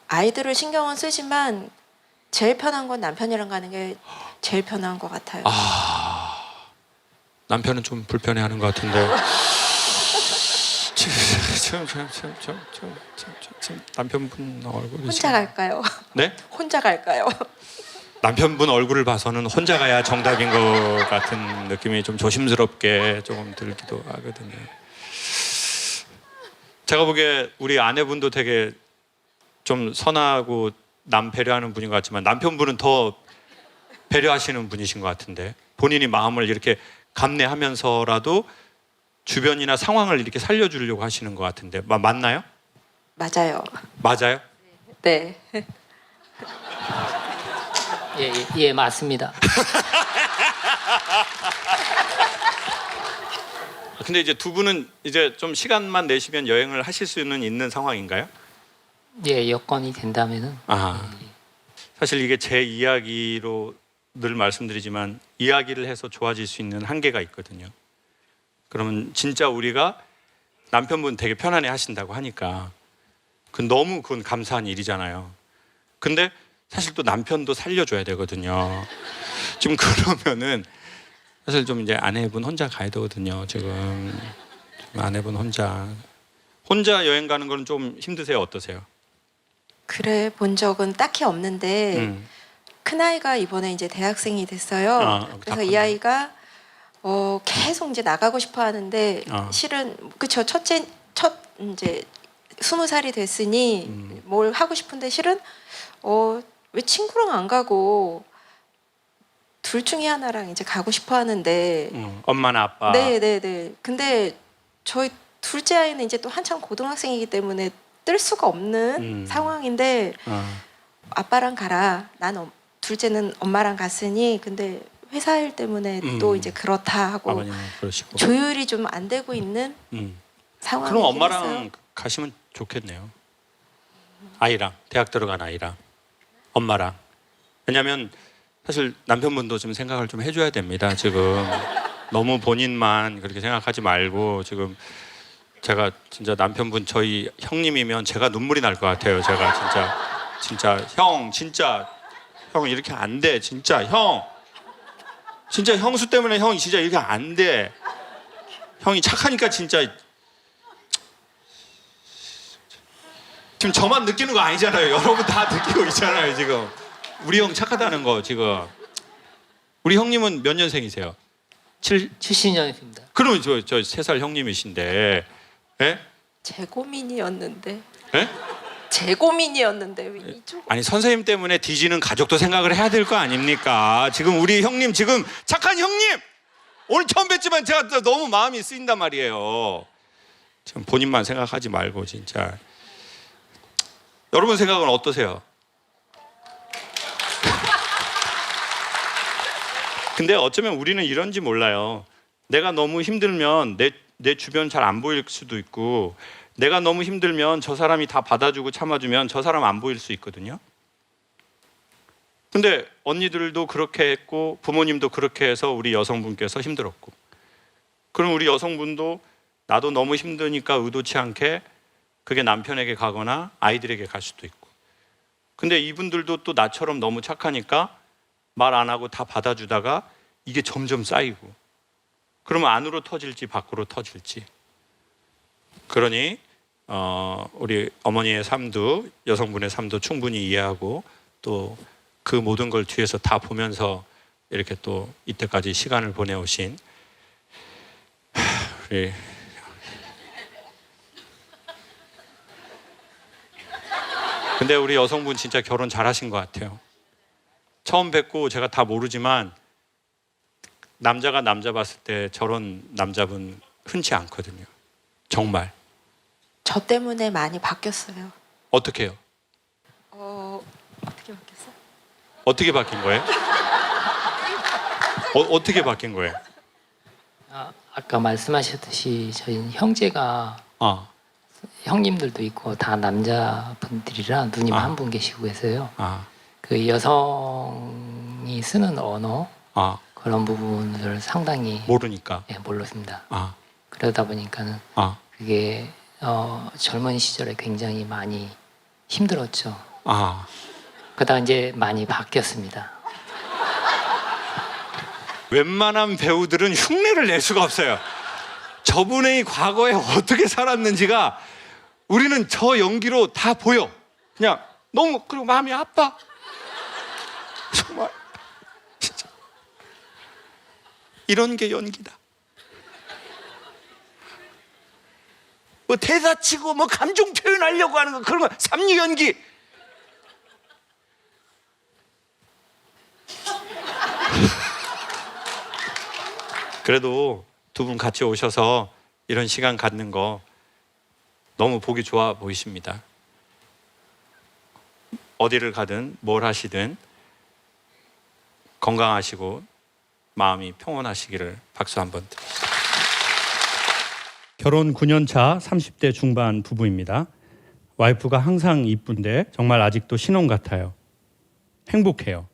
아이들을 신경은 쓰지만 제일 편한 건 남편이랑 가는 게 제일 편한 것 같아요. 남편은 좀 불편해하는 것 같은데. 남편분 얼굴이 혼자 갈까요? 네? 혼자 갈까요? 남편분 얼굴을 봐서는 혼자 가야 정답인 것 같은 느낌이 좀 조심스럽게 조금 들기도 하거든요. 제가 보기에 우리 아내분도 되게 좀 선하고 남 배려하는 분인 것 같지만 남편분은 더 배려하시는 분이신 것 같은데 본인이 마음을 이렇게 감내하면서라도 주변이나 상황을 이렇게 살려주려고 하시는 것 같은데 맞나요? 맞아요. 맞아요? 네. 예, 맞습니다. 근데 이제 두 분은 이제 좀 시간만 내시면 여행을 하실 수는 있는 상황인가요? 예, 여건이 된다면은. 사실 이게 제 이야기로 늘 말씀드리지만 이야기를 해서 좋아질 수 있는 한계가 있거든요. 그러면 진짜 우리가 남편분 되게 편안해 하신다고 하니까 너무 그건 감사한 일이잖아요. 근데 사실 또 남편도 살려줘야 되거든요. 지금 그러면은 사실 좀 이제 아내분 혼자 가야 되거든요. 지금 아내분 혼자 여행 가는 건 좀 힘드세요? 어떠세요? 그래 본 적은 딱히 없는데 큰 아이가 이번에 이제 대학생이 됐어요. 그래서 이 아이가 계속 이제 나가고 싶어 하는데 실은 그쵸 첫 이제 20살이 됐으니 뭘 하고 싶은데 실은 왜 친구랑 안 가고 둘 중에 하나랑 이제 가고 싶어 하는데 엄마나 아빠. 네네네. 근데 저희 둘째 아이는 이제 또 한참 고등학생이기 때문에 뜰 수가 없는 상황인데 아빠랑 가라. 난 둘째는 엄마랑 갔으니 근데 회사 일 때문에 또 이제 그렇다 하고 아버님은 그러시고. 조율이 좀 안 되고 있는 상황이긴 그럼 엄마랑 했어요. 가시면 좋겠네요. 아이랑 대학 들어간 아이랑 엄마랑. 왜냐하면 사실 남편분도 좀 생각을 좀 해줘야 됩니다. 지금 너무 본인만 그렇게 생각하지 말고 지금 제가 진짜 남편분 저희 형님이면 제가 눈물이 날 것 같아요. 제가 진짜 형 이렇게 안 돼. 진짜 형수 때문에 형이 진짜 이렇게 안 돼. 형이 착하니까 진짜 지금 저만 느끼는 거 아니잖아요. 여러분 다 느끼고 있잖아요. 지금 우리 형 착하다는 거 지금. 우리 형님은 몇 년생이세요? 70년입니다. 그러면 저 3살 형님이신데, 예? 제 고민이었는데 예? 제 고민이었는데 왜 이쪽 아니 선생님 때문에 뒤지는 가족도 생각을 해야 될 거 아닙니까? 지금 우리 형님 지금 착한 형님 오늘 처음 뵀지만 제가 너무 마음이 쓰인단 말이에요. 지금 본인만 생각하지 말고 진짜. 여러분 생각은 어떠세요? 근데 어쩌면 우리는 이런지 몰라요. 내가 너무 힘들면 내 주변 잘 안 보일 수도 있고, 내가 너무 힘들면 저 사람이 다 받아주고 참아주면 저 사람 안 보일 수 있거든요. 근데 언니들도 그렇게 했고 부모님도 그렇게 해서 우리 여성분께서 힘들었고, 그럼 우리 여성분도 나도 너무 힘드니까 의도치 않게 그게 남편에게 가거나 아이들에게 갈 수도 있고, 근데 이분들도 또 나처럼 너무 착하니까 말 안 하고 다 받아주다가 이게 점점 쌓이고, 그러면 안으로 터질지 밖으로 터질지. 그러니 우리 어머니의 삶도 여성분의 삶도 충분히 이해하고, 또 그 모든 걸 뒤에서 다 보면서 이렇게 또 이때까지 시간을 보내오신 우리 근데 우리 여성분 진짜 결혼 잘하신 것 같아요. 처음 뵙고 제가 다 모르지만 남자가 남자 봤을 때 저런 남자분 흔치 않거든요. 정말. 저 때문에 많이 바뀌었어요. 어떻게 해요? 어떻게 바뀌었어? 어떻게 바뀐 거예요? 어떻게 바뀐 거예요? 아까 말씀하셨듯이 저희 형제가 아, 형님들도 있고 다 남자분들이라 누님 한 분 계시고 계세요. 아, 그 여성이 쓰는 언어 아, 그런 부분을 상당히 모르니까. 몰랐습니다. 아, 그러다 보니까는 아, 그게 젊은 시절에 굉장히 많이 힘들었죠. 아. 그러다 이제 많이 바뀌었습니다. 웬만한 배우들은 흉내를 낼 수가 없어요. 저분의 과거에 어떻게 살았는지가 우리는 저 연기로 다 보여. 그냥 너무 그리고 마음이 아파. 정말 진짜 이런 게 연기다. 뭐 대사치고 뭐 감정 표현하려고 하는 거 그런 거 삼류 연기. 그래도 두 분 같이 오셔서 이런 시간 갖는 거 너무 보기 좋아 보이십니다. 어디를 가든 뭘 하시든 건강하시고 마음이 평온하시기를 박수 한번 드립니다. 결혼 9년 차 30대 중반 부부입니다. 와이프가 항상 이쁜데 정말 아직도 신혼 같아요. 행복해요.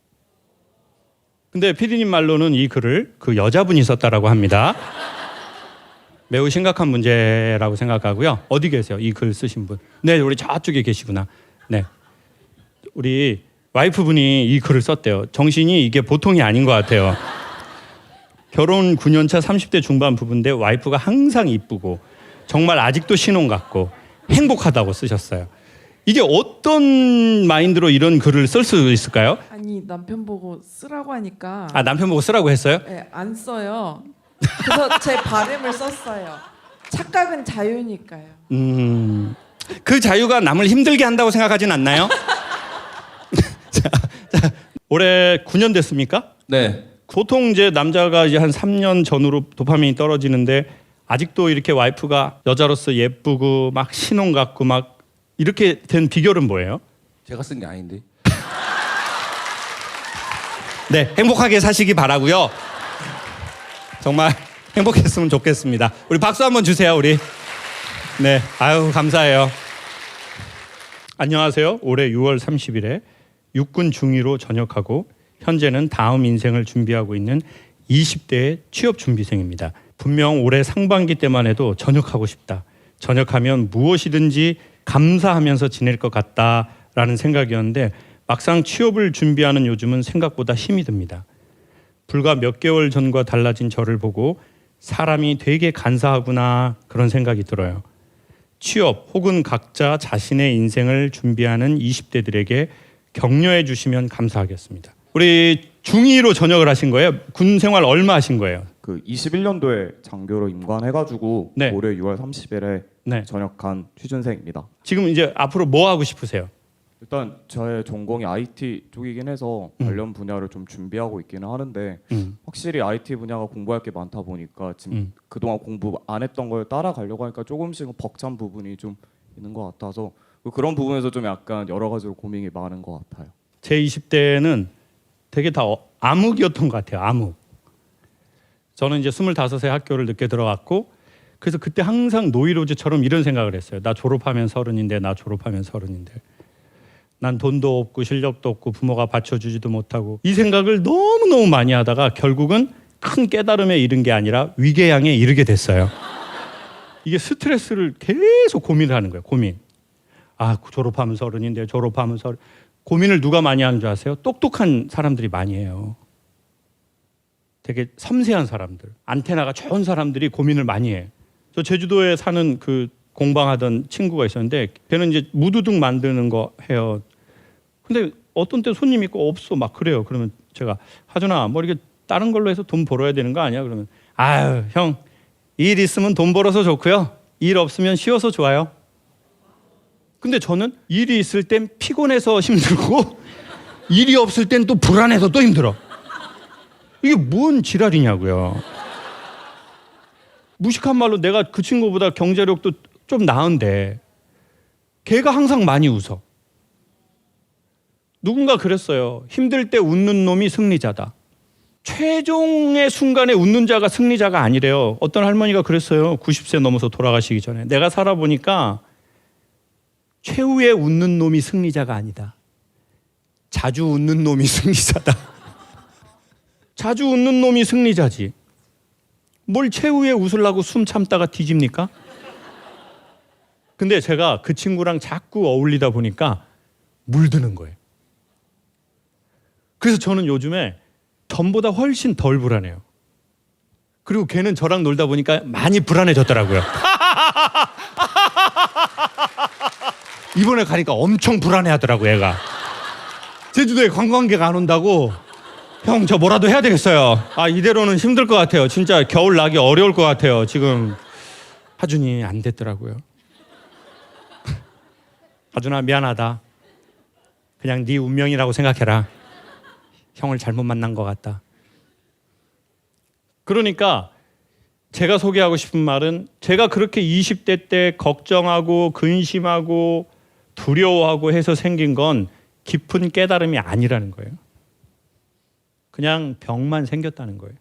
근데 피디님 말로는 이 글을 그 여자분이 썼다라고 합니다. 매우 심각한 문제라고 생각하고요. 어디 계세요? 이 글 쓰신 분. 네, 우리 저쪽에 계시구나. 네, 우리 와이프분이 이 글을 썼대요. 정신이 이게 보통이 아닌 것 같아요. 결혼 9년 차 30대 중반 부부인데 와이프가 항상 이쁘고 정말 아직도 신혼 같고 행복하다고 쓰셨어요. 이게 어떤 마인드로 이런 글을 쓸 수 있을까요? 아니 남편 보고 쓰라고 하니까 아, 남편 보고 쓰라고 했어요? 네, 안 써요. 그래서 제 바램을 썼어요. 착각은 자유니까요. 그 자유가 남을 힘들게 한다고 생각하진 않나요? 자, 올해 9년 됐습니까? 네. 보통 이제 남자가 이제 한 3년 전후로 도파민이 떨어지는데 아직도 이렇게 와이프가 여자로서 예쁘고 막 신혼 같고 막 이렇게 된 비결은 뭐예요? 제가 쓴 게 아닌데. 네, 행복하게 사시기 바라고요. 정말 행복했으면 좋겠습니다. 우리 박수 한번 주세요, 우리. 네, 아유 감사해요. 안녕하세요. 올해 6월 30일에 육군 중위로 전역하고 현재는 다음 인생을 준비하고 있는 20대의 취업 준비생입니다. 분명 올해 상반기 때만 해도 전역하고 싶다. 전역하면 무엇이든지 감사하면서 지낼 것 같다라는 생각이었는데 막상 취업을 준비하는 요즘은 생각보다 힘이 듭니다. 불과 몇 개월 전과 달라진 저를 보고 사람이 되게 간사하구나 그런 생각이 들어요. 취업 혹은 각자 자신의 인생을 준비하는 20대들에게 격려해 주시면 감사하겠습니다. 우리 중2로 전역을 하신 거예요? 군 생활 얼마 하신 거예요? 그 21년도에 장교로 임관해가지고 네. 올해 6월 30일에 네. 전역한 취준생입니다. 지금 이제 앞으로 뭐 하고 싶으세요? 일단 저의 전공이 IT 쪽이긴 해서 관련 분야를 좀 준비하고 있기는 하는데 확실히 IT 분야가 공부할 게 많다 보니까 지금 그동안 공부 안 했던 걸 따라가려고 하니까 조금씩은 벅찬 부분이 좀 있는 것 같아서 그런 부분에서 좀 약간 여러 가지로 고민이 많은 것 같아요. 제 20대는 되게 다 암흑이었던 것 같아요. 암흑. 저는 이제 25세 학교를 늦게 들어갔고 그래서 그때 항상 노이로즈처럼 이런 생각을 했어요. 나 졸업하면 30인데 나 졸업하면 30인데 난 돈도 없고 실력도 없고 부모가 받쳐주지도 못하고 이 생각을 너무너무 많이 하다가 결국은 큰 깨달음에 이른 게 아니라 위궤양에 이르게 됐어요. 이게 스트레스를 계속 고민을 하는 거예요. 고민. 아, 졸업하면 30인데 졸업하면 30. 고민을 누가 많이 하는 줄 아세요? 똑똑한 사람들이 많이 해요. 되게 섬세한 사람들, 안테나가 좋은 사람들이 고민을 많이 해. 저 제주도에 사는 그 공방하던 친구가 있었는데 걔는 이제 무드등 만드는 거 해요. 근데 어떤 때 손님 있고 없어 막 그래요. 그러면 제가 하준아 뭐 이렇게 다른 걸로 해서 돈 벌어야 되는 거 아니야? 그러면 아유 형 일 있으면 돈 벌어서 좋고요. 일 없으면 쉬어서 좋아요. 근데 저는 일이 있을 땐 피곤해서 힘들고 일이 없을 땐 또 불안해서 또 힘들어. 이게 뭔 지랄이냐고요. 무식한 말로 내가 그 친구보다 경제력도 좀 나은데 걔가 항상 많이 웃어. 누군가 그랬어요. 힘들 때 웃는 놈이 승리자다. 최종의 순간에 웃는 자가 승리자가 아니래요. 어떤 할머니가 그랬어요. 90세 넘어서 돌아가시기 전에. 내가 살아보니까 최후에 웃는 놈이 승리자가 아니다. 자주 웃는 놈이 승리자다. 자주 웃는 놈이 승리자지. 뭘 최후에 웃으려고 숨 참다가 뒤집니까? 근데 제가 그 친구랑 자꾸 어울리다 보니까 물드는 거예요. 그래서 저는 요즘에 전보다 훨씬 덜 불안해요. 그리고 걔는 저랑 놀다 보니까 많이 불안해졌더라고요. 이번에 가니까 엄청 불안해하더라고 얘가. 제주도에 관광객 안 온다고 형 저 뭐라도 해야 되겠어요. 아 이대로는 힘들 것 같아요. 진짜 겨울 나기 어려울 것 같아요. 지금 하준이 안 됐더라고요. 하준아 미안하다. 그냥 네 운명이라고 생각해라. 형을 잘못 만난 것 같다. 그러니까 제가 소개하고 싶은 말은 제가 그렇게 20대 때 걱정하고 근심하고 두려워하고 해서 생긴 건 깊은 깨달음이 아니라는 거예요. 그냥 병만 생겼다는 거예요.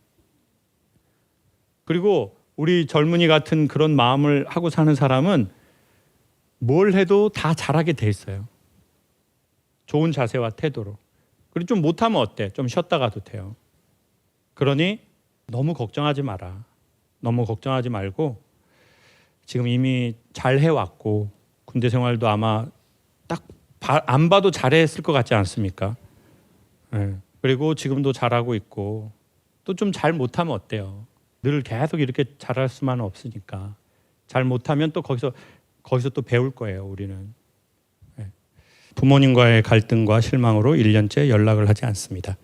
그리고 우리 젊은이 같은 그런 마음을 하고 사는 사람은 뭘 해도 다 잘하게 돼 있어요. 좋은 자세와 태도로. 그리고 좀 못하면 어때? 좀 쉬었다 가도 돼요. 그러니 너무 걱정하지 마라. 너무 걱정하지 말고 지금 이미 잘 해왔고 군대 생활도 아마 딱 안 봐도 잘했을 것 같지 않습니까? 네. 그리고 지금도 잘하고 있고 또 좀 잘 못하면 어때요? 늘 계속 이렇게 잘할 수만은 없으니까 잘 못하면 또 거기서 또 배울 거예요. 우리는. 네. 부모님과의 갈등과 실망으로 1년째 연락을 하지 않습니다.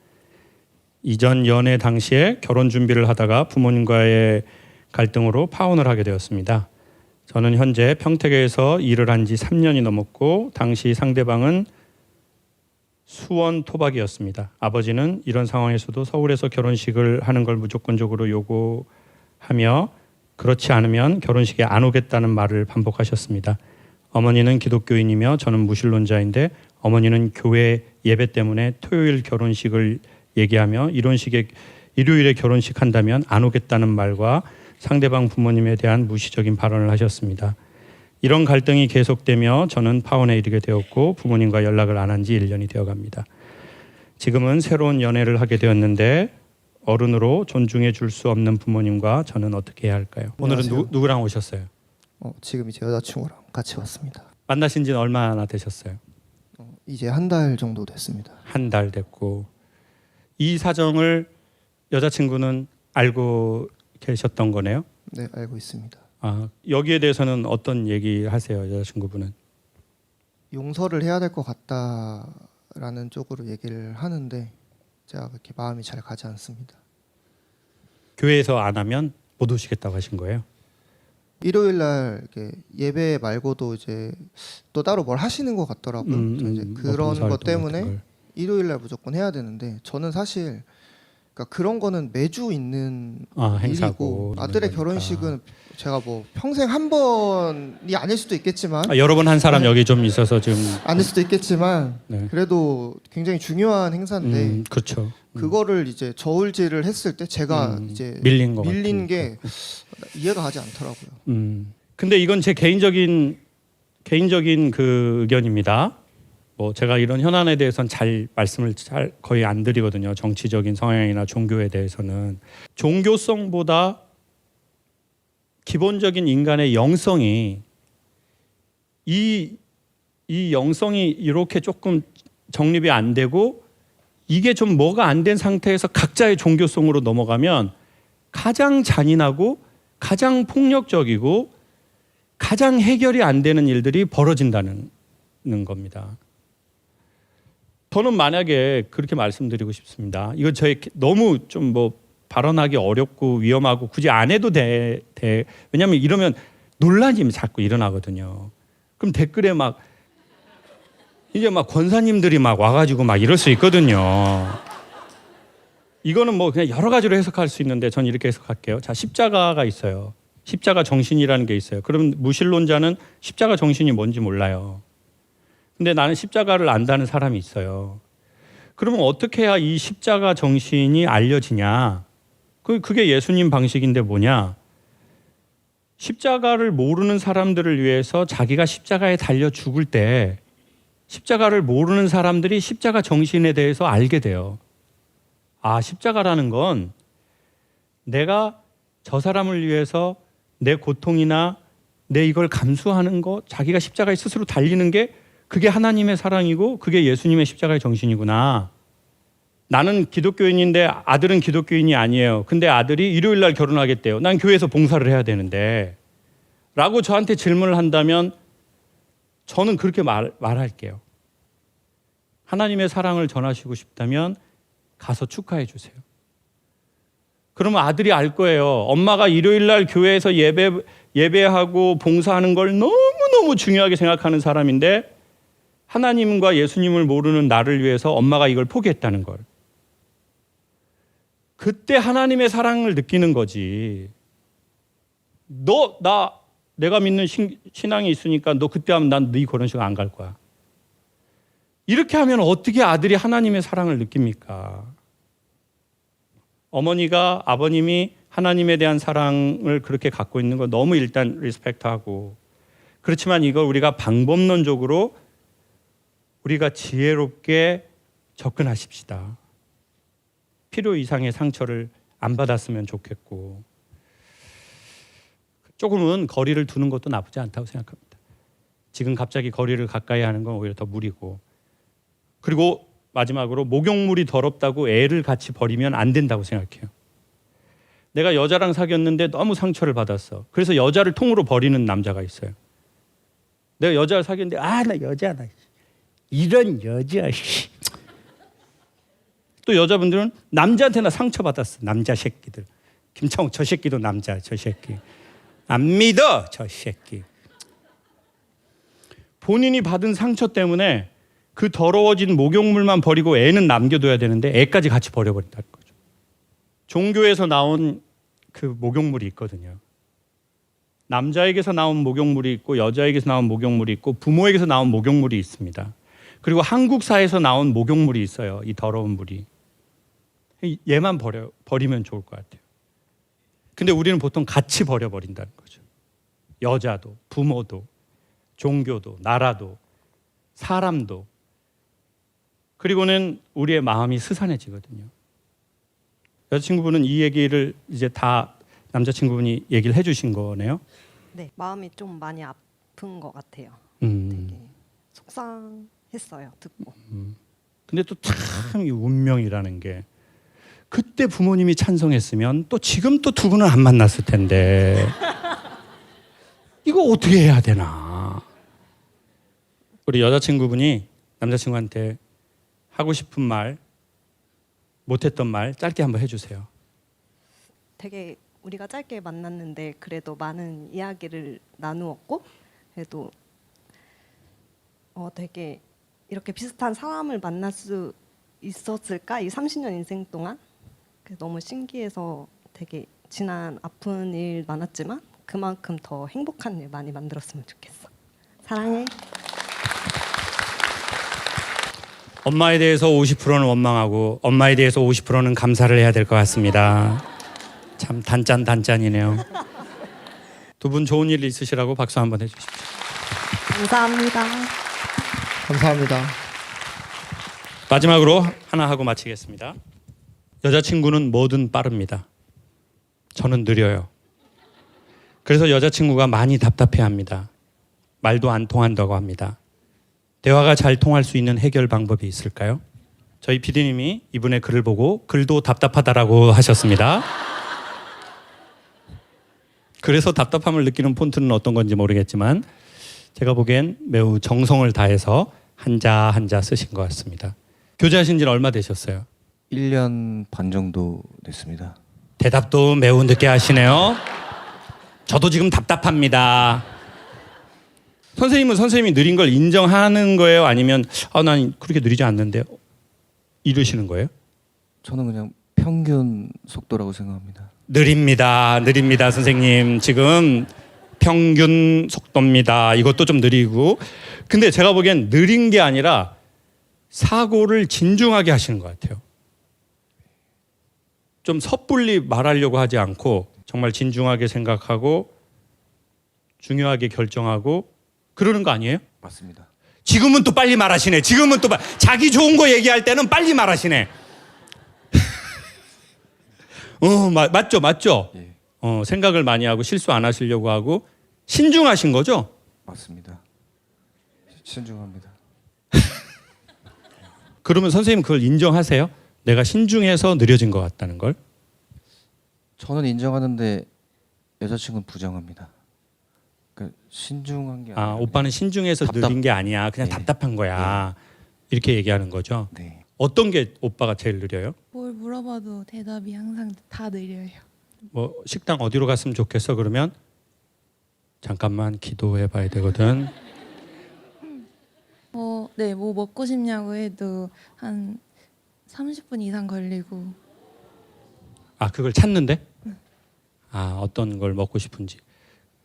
이전 연애 당시에 결혼 준비를 하다가 부모님과의 갈등으로 파혼을 하게 되었습니다. 저는 현재 평택에서 일을 한 지 3년이 넘었고 당시 상대방은 수원 토박이었습니다. 아버지는 이런 상황에서도 서울에서 결혼식을 하는 걸 무조건적으로 요구하며 그렇지 않으면 결혼식에 안 오겠다는 말을 반복하셨습니다. 어머니는 기독교인이며 저는 무신론자인데 어머니는 교회 예배 때문에 토요일 결혼식을 얘기하며 이런 식의 일요일에 결혼식 한다면 안 오겠다는 말과 상대방 부모님에 대한 무시적인 발언을 하셨습니다. 이런 갈등이 계속되며 저는 파혼에 이르게 되었고 부모님과 연락을 안 한 지 1년이 되어갑니다. 지금은 새로운 연애를 하게 되었는데 어른으로 존중해 줄 수 없는 부모님과 저는 어떻게 해야 할까요? 오늘은 누구랑 오셨어요? 지금 이제 여자친구랑 같이 왔습니다. 만나신 지는 얼마나 되셨어요? 이제 한 달 정도 됐습니다. 한 달 됐고 이 사정을 여자친구는 알고 계셨던 거네요? 네, 알고 있습니다. 아, 여기에 대해서는 어떤 얘기 하세요, 여자친구분은? 용서를 해야 될 것 같다라는 쪽으로 얘기를 하는데 제가 그렇게 마음이 잘 가지 않습니다. 교회에서 안 하면 못 오시겠다고 하신 거예요? 일요일 날 이렇게 예배 말고도 이제 또 따로 뭘 하시는 것 같더라고요. 저 이제 그런 것 때문에 일요일 날 무조건 해야 되는데 저는 사실 그러니까 그런 거는 매주 있는 행사고 일이고 아들의 거니까. 결혼식은 제가 뭐 평생 한 번이 아닐 수도 있겠지만 여러 번 한 사람 네. 여기 좀 있어서 지금 아닐 수도 있겠지만 네. 그래도 굉장히 중요한 행사인데 그렇죠. 그거를 이제 저울질을 했을 때 제가 이제 밀린 거 밀린 같으니까. 게 이해가 가지 않더라고요. 근데 이건 제 개인적인 그 의견입니다. 뭐 제가 이런 현안에 대해서는 잘 말씀을 잘 거의 안 드리거든요. 정치적인 성향이나 종교에 대해서는 종교성보다 기본적인 인간의 영성이 이 영성이 이렇게 조금 정립이 안 되고 이게 좀 뭐가 안 된 상태에서 각자의 종교성으로 넘어가면 가장 잔인하고 가장 폭력적이고 가장 해결이 안 되는 일들이 벌어진다는 겁니다. 저는 만약에 그렇게 말씀드리고 싶습니다. 이거 저희 너무 좀 뭐 발언하기 어렵고 위험하고 굳이 안 해도 돼. 왜냐하면 이러면 논란이 자꾸 일어나거든요. 그럼 댓글에 막 이제 막 권사님들이 막 와가지고 막 이럴 수 있거든요. 이거는 뭐 그냥 여러 가지로 해석할 수 있는데 전 이렇게 해석할게요. 자, 십자가가 있어요. 십자가 정신이라는 게 있어요. 그럼 무신론자는 십자가 정신이 뭔지 몰라요. 근데 나는 십자가를 안다는 사람이 있어요. 그러면 어떻게 해야 이 십자가 정신이 알려지냐? 그게 예수님 방식인데 뭐냐? 십자가를 모르는 사람들을 위해서 자기가 십자가에 달려 죽을 때 십자가를 모르는 사람들이 십자가 정신에 대해서 알게 돼요. 아, 십자가라는 건 내가 저 사람을 위해서 내 고통이나 내 이걸 감수하는 거, 자기가 십자가에 스스로 달리는 게 그게 하나님의 사랑이고 그게 예수님의 십자가의 정신이구나. 나는 기독교인인데 아들은 기독교인이 아니에요. 근데 아들이 일요일 날 결혼하겠대요. 난 교회에서 봉사를 해야 되는데 라고 저한테 질문을 한다면 저는 그렇게 말할게요. 하나님의 사랑을 전하시고 싶다면 가서 축하해 주세요. 그러면 아들이 알 거예요. 엄마가 일요일 날 교회에서 예배하고 봉사하는 걸 너무너무 중요하게 생각하는 사람인데 하나님과 예수님을 모르는 나를 위해서 엄마가 이걸 포기했다는 걸. 그때 하나님의 사랑을 느끼는 거지. 내가 믿는 신앙이 있으니까 너 그때 하면 난 네 결혼식 안 갈 거야. 이렇게 하면 어떻게 아들이 하나님의 사랑을 느낍니까? 어머니가 아버님이 하나님에 대한 사랑을 그렇게 갖고 있는 거 너무 일단 리스펙트하고 그렇지만 이걸 우리가 방법론적으로 우리가 지혜롭게 접근하십시다. 필요 이상의 상처를 안 받았으면 좋겠고 조금은 거리를 두는 것도 나쁘지 않다고 생각합니다. 지금 갑자기 거리를 가까이 하는 건 오히려 더 무리고 그리고 마지막으로 목욕물이 더럽다고 애를 같이 버리면 안 된다고 생각해요. 내가 여자랑 사귀었는데 너무 상처를 받았어. 그래서 여자를 통으로 버리는 남자가 있어요. 내가 여자를 사귀었는데 나 여자다. 이런 여자. 또 여자분들은 남자한테나 상처받았어. 남자 새끼들. 김창욱 저 새끼도 남자. 저 새끼. 안 믿어. 저 새끼. 본인이 받은 상처 때문에 그 더러워진 목욕물만 버리고 애는 남겨둬야 되는데 애까지 같이 버려버린다는 거죠. 종교에서 나온 그 목욕물이 있거든요. 남자에게서 나온 목욕물이 있고 여자에게서 나온 목욕물이 있고 부모에게서 나온 목욕물이 있습니다. 그리고 한국사에서 나온 목욕물이 있어요. 이 더러운 물이. 얘만 버리면 좋을 것 같아요. 근데 우리는 보통 같이 버려버린다는 거죠. 여자도, 부모도, 종교도, 나라도, 사람도. 그리고는 우리의 마음이 스산해지거든요. 여자친구분은 이 얘기를 이제 다 남자친구분이 얘기를 해주신 거네요. 네, 마음이 좀 많이 아픈 것 같아요. 되게 속상했어요, 듣고. 근데 또 참 이 운명이라는 게 그때 부모님이 찬성했으면 또 지금 또 두 분은 안 만났을 텐데 이거 어떻게 해야 되나? 우리 여자친구분이 남자친구한테 하고 싶은 말, 못했던 말 짧게 한번 해주세요. 되게 우리가 짧게 만났는데 그래도 많은 이야기를 나누었고 그래도 되게 이렇게 비슷한 사람을 만날 수 있었을까? 이 30년 인생 동안 너무 신기해서 되게 지난 아픈 일 많았지만 그만큼 더 행복한 일 많이 만들었으면 좋겠어. 사랑해. 엄마에 대해서 50%는 원망하고 엄마에 대해서 50%는 감사를 해야 될 것 같습니다. 참 단짠이네요. 두 분 좋은 일 있으시라고 박수 한번 해주십시오. 감사합니다. 감사합니다. 마지막으로 하나 하고 마치겠습니다. 여자친구는 뭐든 빠릅니다. 저는 느려요. 그래서 여자친구가 많이 답답해합니다. 말도 안 통한다고 합니다. 대화가 잘 통할 수 있는 해결 방법이 있을까요? 저희 PD님이 이분의 글을 보고 글도 답답하다라고 하셨습니다. 그래서 답답함을 느끼는 폰트는 어떤 건지 모르겠지만 제가 보기엔 매우 정성을 다해서 한자 한자 쓰신 것 같습니다. 교제하신 지는 얼마 되셨어요? 1년 반 정도 됐습니다. 대답도 매우 늦게 하시네요. 저도 지금 답답합니다. 선생님은 선생님이 느린 걸 인정하는 거예요? 아니면 난 그렇게 느리지 않는데 이러시는 거예요? 저는 그냥 평균 속도라고 생각합니다. 느립니다. 선생님. 지금 평균 속도입니다. 이것도 좀 느리고. 근데 제가 보기엔 느린 게 아니라 사고를 진중하게 하시는 것 같아요. 좀 섣불리 말하려고 하지 않고 정말 진중하게 생각하고 중요하게 결정하고 그러는 거 아니에요? 맞습니다. 지금은 또 빨리 말하시네. 자기 좋은 거 얘기할 때는 빨리 말하시네. 맞죠? 예, 생각을 많이 하고 실수 안 하시려고 하고 신중하신 거죠? 맞습니다. 신중합니다. 그러면 선생님 그걸 인정하세요? 내가 신중해서 느려진 것 같다는 걸? 저는 인정하는데 여자친구는 부정합니다. 그러니까 신중한 게 아니라 오빠는 신중해서 느린 게 아니야. 그냥 네. 답답한 거야. 이렇게 얘기하는 거죠. 네. 어떤 게 오빠가 제일 느려요? 뭘 물어봐도 대답이 항상 다 느려요. 뭐 식당 어디로 갔으면 좋겠어? 그러면 잠깐만 기도해 봐야 되거든. 뭐 먹고 싶냐고 해도 한 30분 이상 걸리고. 그걸 찾는데? 어떤 걸 먹고 싶은지.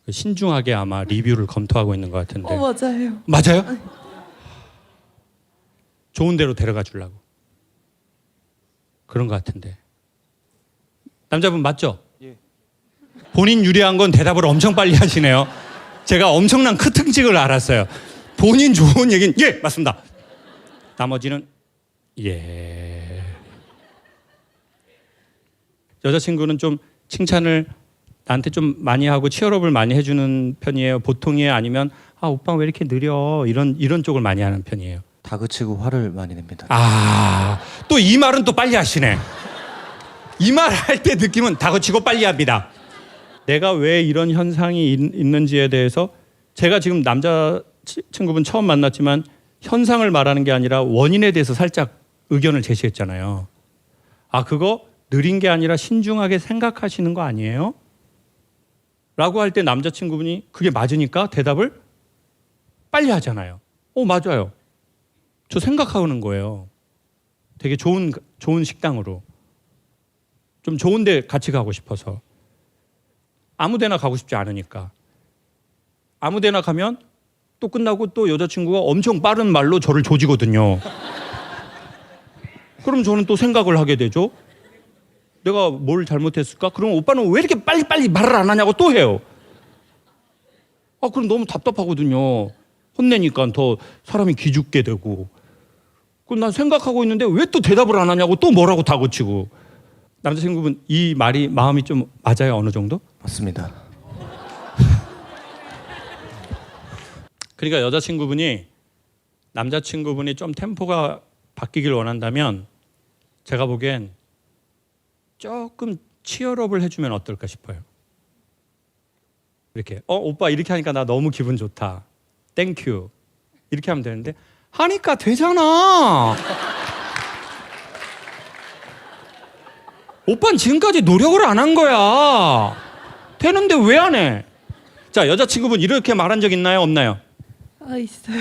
신중하게 아마 리뷰를 검토하고 있는 것 같은데. 맞아요. 맞아요? 좋은 데로 데려가 주려고. 그런 것 같은데. 남자분 맞죠? 예. 본인 유리한 건 대답을 엄청 빨리 하시네요. 제가 엄청난 큰 특징을 알았어요. 본인 좋은 얘기는 예, 맞습니다. 나머지는 예. 여자친구는 좀 칭찬을 나한테 좀 많이 하고 치열업을 많이 해주는 편이에요? 보통이에요? 아니면 오빠 왜 이렇게 느려? 이런 쪽을 많이 하는 편이에요? 다그치고 화를 많이 냅니다. 또 이 말은 또 빨리 하시네. 이 말 할 때 느낌은 다그치고 빨리 합니다. 내가 왜 이런 현상이 있는지에 대해서 제가 지금 남자친구분 처음 만났지만 현상을 말하는 게 아니라 원인에 대해서 살짝 의견을 제시했잖아요. 그거 느린 게 아니라 신중하게 생각하시는 거 아니에요? 라고 할 때 남자친구분이 그게 맞으니까 대답을 빨리 하잖아요. 맞아요. 저 생각하는 거예요. 되게 좋은 식당으로. 좀 좋은 데 같이 가고 싶어서. 아무 데나 가고 싶지 않으니까. 아무 데나 가면 또 끝나고 또 여자친구가 엄청 빠른 말로 저를 조지거든요. 그럼 저는 또 생각을 하게 되죠. 내가 뭘 잘못했을까? 그럼 오빠는 왜 이렇게 빨리 말을 안 하냐고 또 해요. 그럼 너무 답답하거든요. 혼내니까 더 사람이 기죽게 되고. 그럼 난 생각하고 있는데 왜 또 대답을 안 하냐고 또 뭐라고 다그치고. 남자친구분 이 말이 마음이 좀 맞아요? 어느 정도? 맞습니다. 그러니까 남자친구분이 좀 템포가 바뀌길 원한다면 제가 보기엔 조금 치열업을 해주면 어떨까 싶어요. 이렇게 오빠 이렇게 하니까 나 너무 기분 좋다. 땡큐. 이렇게 하면 되는데 하니까 되잖아. 오빠는 지금까지 노력을 안 한 거야. 되는데 왜 안 해? 자, 여자친구분 이렇게 말한 적 있나요? 없나요? 있어요.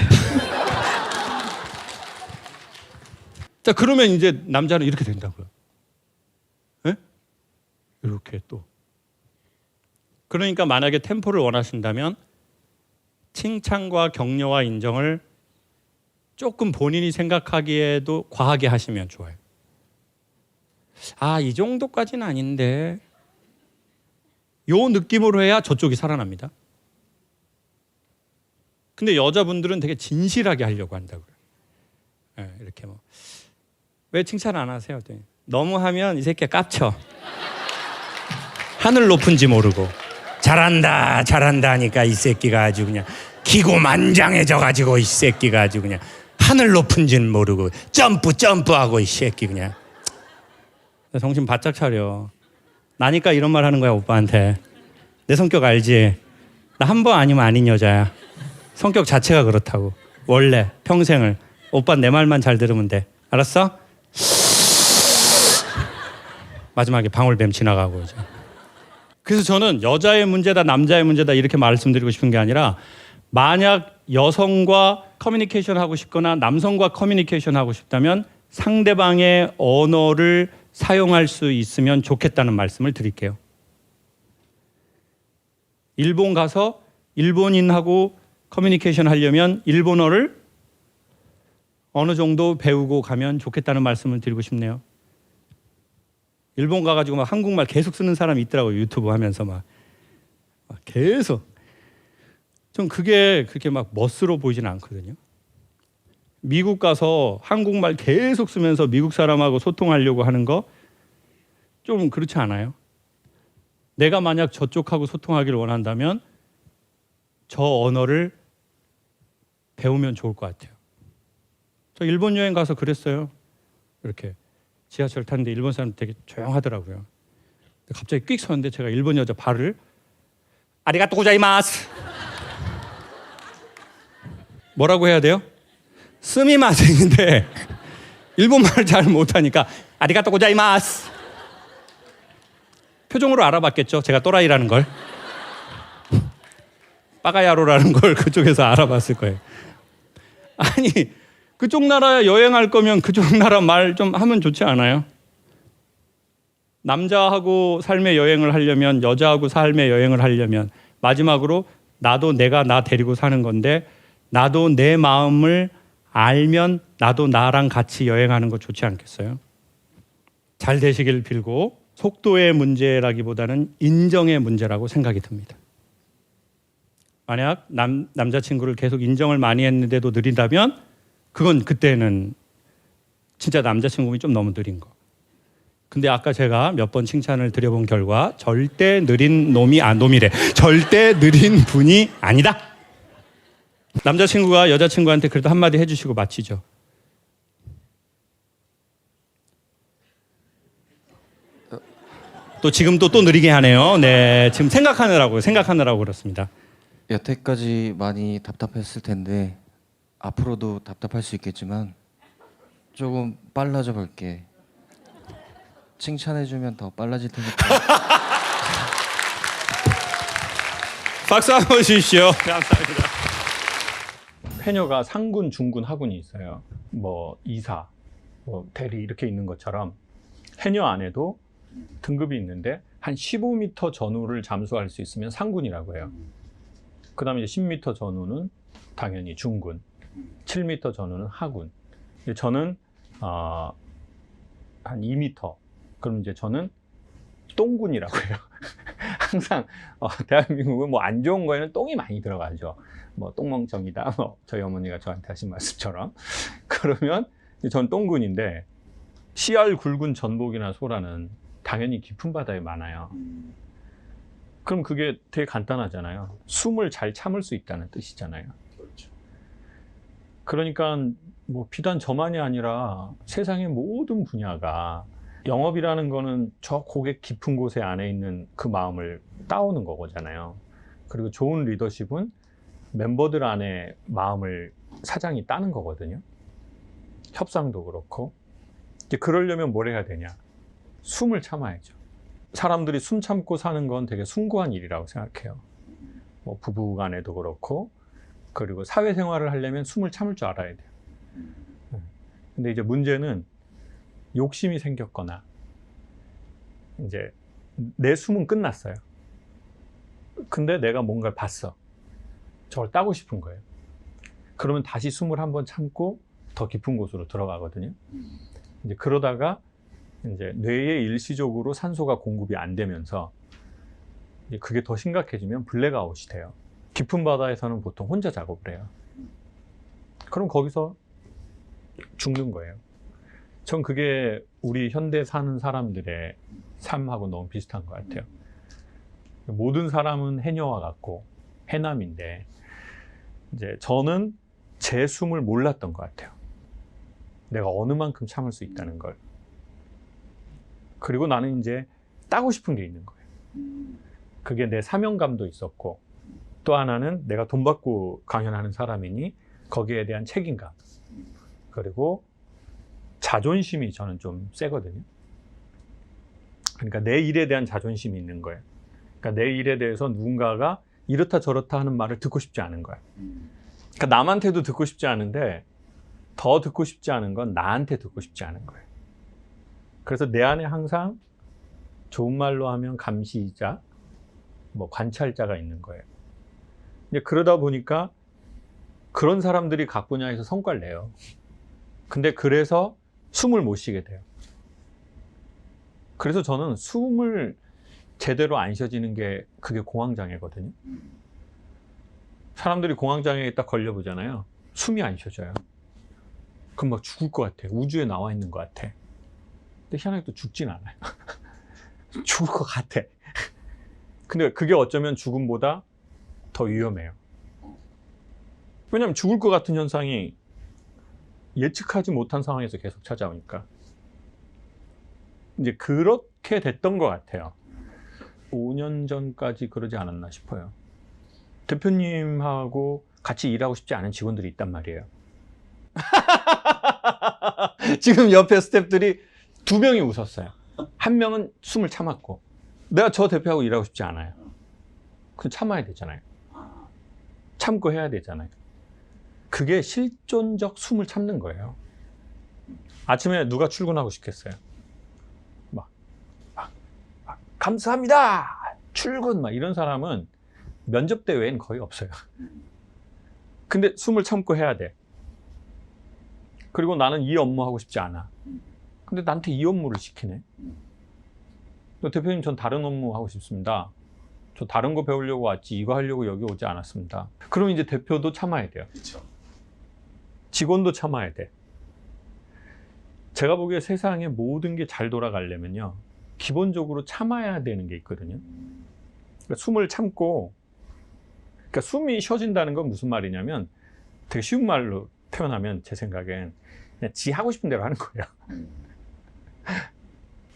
자, 그러면 이제 남자는 이렇게 된다고요. 예? 이렇게 또. 그러니까 만약에 템포를 원하신다면 칭찬과 격려와 인정을 조금 본인이 생각하기에도 과하게 하시면 좋아요. 아, 이 정도까지는 아닌데. 요 느낌으로 해야 저쪽이 살아납니다. 근데 여자분들은 되게 진실하게 하려고 한다고요. 네, 이렇게 뭐. 왜 칭찬 안 하세요? 너무 하면 이 새끼가 깝쳐. 하늘 높은지 모르고. 잘한다 잘한다 하니까 이 새끼가 아주 그냥 기고만장해져 가지고 이 새끼가 아주 그냥 하늘 높은지는 모르고 점프하고 이 새끼 그냥. 정신 바짝 차려. 나니까 이런 말 하는 거야 오빠한테. 내 성격 알지? 나 한 번 아니면 아닌 여자야. 성격 자체가 그렇다고. 원래 평생을. 오빠 내 말만 잘 들으면 돼. 알았어? 마지막에 방울뱀 지나가고 이제. 그래서 저는 여자의 문제다 남자의 문제다 이렇게 말씀드리고 싶은 게 아니라 만약 여성과 커뮤니케이션 하고 싶거나 남성과 커뮤니케이션 하고 싶다면 상대방의 언어를 사용할 수 있으면 좋겠다는 말씀을 드릴게요. 일본 가서 일본인하고 커뮤니케이션 하려면 일본어를 어느 정도 배우고 가면 좋겠다는 말씀을 드리고 싶네요. 일본 가가지고 막 한국말 계속 쓰는 사람이 있더라고요. 유튜브 하면서 막 계속. 전 그게 그렇게 막 멋스러워 보이지는 않거든요. 미국 가서 한국말 계속 쓰면서 미국 사람하고 소통하려고 하는 거 좀 그렇지 않아요? 내가 만약 저쪽하고 소통하기를 원한다면 저 언어를 배우면 좋을 것 같아요. 저 일본 여행 가서 그랬어요. 이렇게 지하철 탔는데 일본 사람 되게 조용하더라고요. 갑자기 삑 섰는데 제가 일본 여자 발을 아리가또 고자이마스 뭐라고 해야 돼요? 스미마셍인데 일본말을 잘 못하니까 아리가또 고자이마스 표정으로 알아봤겠죠. 제가 또라이라는 걸. 빠가야로라는 걸 그쪽에서 알아봤을 거예요. 아니 그쪽 나라 여행할 거면 그쪽 나라 말 좀 하면 좋지 않아요? 남자하고 삶의 여행을 하려면 여자하고 삶의 여행을 하려면 마지막으로 나도 내가 나 데리고 사는 건데 나도 내 마음을 알면 나도 나랑 같이 여행하는 거 좋지 않겠어요? 잘 되시길 빌고 속도의 문제라기보다는 인정의 문제라고 생각이 듭니다. 만약 남자친구를 계속 인정을 많이 했는데도 느린다면 그건 그때는 진짜 남자친구분이 좀 너무 느린 거. 근데 아까 제가 몇 번 칭찬을 드려본 결과 절대 느린 절대 느린 분이 아니다. 남자친구가 여자친구한테 그래도 한마디 해주시고 마치죠. 또 지금 또 느리게 하네요. 네, 지금 생각하느라고 그렇습니다. 여태까지 많이 답답했을 텐데 앞으로도 답답할 수 있겠지만 조금 빨라져 볼게. 칭찬해주면 더 빨라질 테니까. 박수 한번 주십시오. 감사합니다. 해녀가 상군, 중군, 하군이 있어요. 뭐 이사, 뭐 대리 이렇게 있는 것처럼 해녀 안에도 등급이 있는데 한 15m 전후를 잠수할 수 있으면 상군이라고 해요. 그다음에 이제 10m 전후는 당연히 중군, 7m 전후는 하군. 저는 한 2m. 그럼 이제 저는 똥군이라고 해요. 항상 대한민국은 뭐 안 좋은 거에는 똥이 많이 들어가죠. 뭐 똥멍청이다. 뭐 저희 어머니가 저한테 하신 말씀처럼. 그러면 전 똥군인데 씨알 굵은 전복이나 소라는 당연히 깊은 바다에 많아요. 그럼 그게 되게 간단하잖아요. 숨을 잘 참을 수 있다는 뜻이잖아요. 그러니까 뭐 비단 저만이 아니라 세상의 모든 분야가 영업이라는 거는 저 고객 깊은 곳에 안에 있는 그 마음을 따오는 거잖아요. 그리고 좋은 리더십은 멤버들 안에 마음을 사장이 따는 거거든요. 협상도 그렇고. 이제 그러려면 뭘 해야 되냐? 숨을 참아야죠. 사람들이 숨 참고 사는 건 되게 숭고한 일이라고 생각해요. 뭐 부부 간에도 그렇고, 그리고 사회생활을 하려면 숨을 참을 줄 알아야 돼요. 근데 이제 문제는 욕심이 생겼거나 이제 내 숨은 끝났어요. 근데 내가 뭔가를 봤어. 저걸 따고 싶은 거예요. 그러면 다시 숨을 한번 참고 더 깊은 곳으로 들어가거든요. 이제 그러다가 이제 뇌에 일시적으로 산소가 공급이 안 되면서 이제 그게 더 심각해지면 블랙아웃이 돼요. 깊은 바다에서는 보통 혼자 작업을 해요. 그럼 거기서 죽는 거예요. 전 그게 우리 현대 사는 사람들의 삶하고 너무 비슷한 것 같아요. 모든 사람은 해녀와 같고 해남인데 이제 저는 제 숨을 몰랐던 것 같아요. 내가 어느 만큼 참을 수 있다는 걸. 그리고 나는 이제 따고 싶은 게 있는 거예요. 그게 내 사명감도 있었고 또 하나는 내가 돈 받고 강연하는 사람이니 거기에 대한 책임감 그리고 자존심이 저는 좀 세거든요. 그러니까 내 일에 대한 자존심이 있는 거예요. 그러니까 내 일에 대해서 누군가가 이렇다 저렇다 하는 말을 듣고 싶지 않은 거야. 그러니까 남한테도 듣고 싶지 않은데 더 듣고 싶지 않은 건 나한테 듣고 싶지 않은 거예요. 그래서 내 안에 항상 좋은 말로 하면 감시자, 뭐 관찰자가 있는 거예요. 이제 그러다 보니까 그런 사람들이 각 분야에서 성과를 내요. 근데 그래서 숨을 못 쉬게 돼요. 그래서 저는 숨을 제대로 안 쉬어지는 게 그게 공황장애거든요. 사람들이 공황장애에 딱 걸려보잖아요. 숨이 안 쉬어져요. 그럼 막 죽을 것 같아. 우주에 나와 있는 것 같아. 근데 희한하게 또 죽진 않아요. 죽을 것 같아. 근데 그게 어쩌면 죽음보다 더 위험해요. 왜냐하면 죽을 것 같은 현상이 예측하지 못한 상황에서 계속 찾아오니까. 이제 그렇게 됐던 것 같아요. 5년 전까지 그러지 않았나 싶어요. 대표님하고 같이 일하고 싶지 않은 직원들이 있단 말이에요. 지금 옆에 스태프들이 2명이 웃었어요. 1명은 숨을 참았고 내가 저 대표하고 일하고 싶지 않아요. 그럼 참아야 되잖아요. 참고 해야 되잖아요. 그게 실존적 숨을 참는 거예요. 아침에 누가 출근하고 싶겠어요? 막 감사합니다. 출근 막 이런 사람은 면접 때 외엔 거의 없어요. 근데 숨을 참고 해야 돼. 그리고 나는 이 업무 하고 싶지 않아. 근데 나한테 이 업무를 시키네. 대표님 전 다른 업무 하고 싶습니다. 저 다른 거 배우려고 왔지 이거 하려고 여기 오지 않았습니다. 그럼 이제 대표도 참아야 돼요. 그렇죠. 직원도 참아야 돼. 제가 보기에 세상에 모든 게 잘 돌아가려면요. 기본적으로 참아야 되는 게 있거든요. 그러니까 숨을 참고 그러니까 숨이 쉬어진다는 건 무슨 말이냐면 되게 쉬운 말로 표현하면 제 생각엔 그냥 지 하고 싶은 대로 하는 거예요.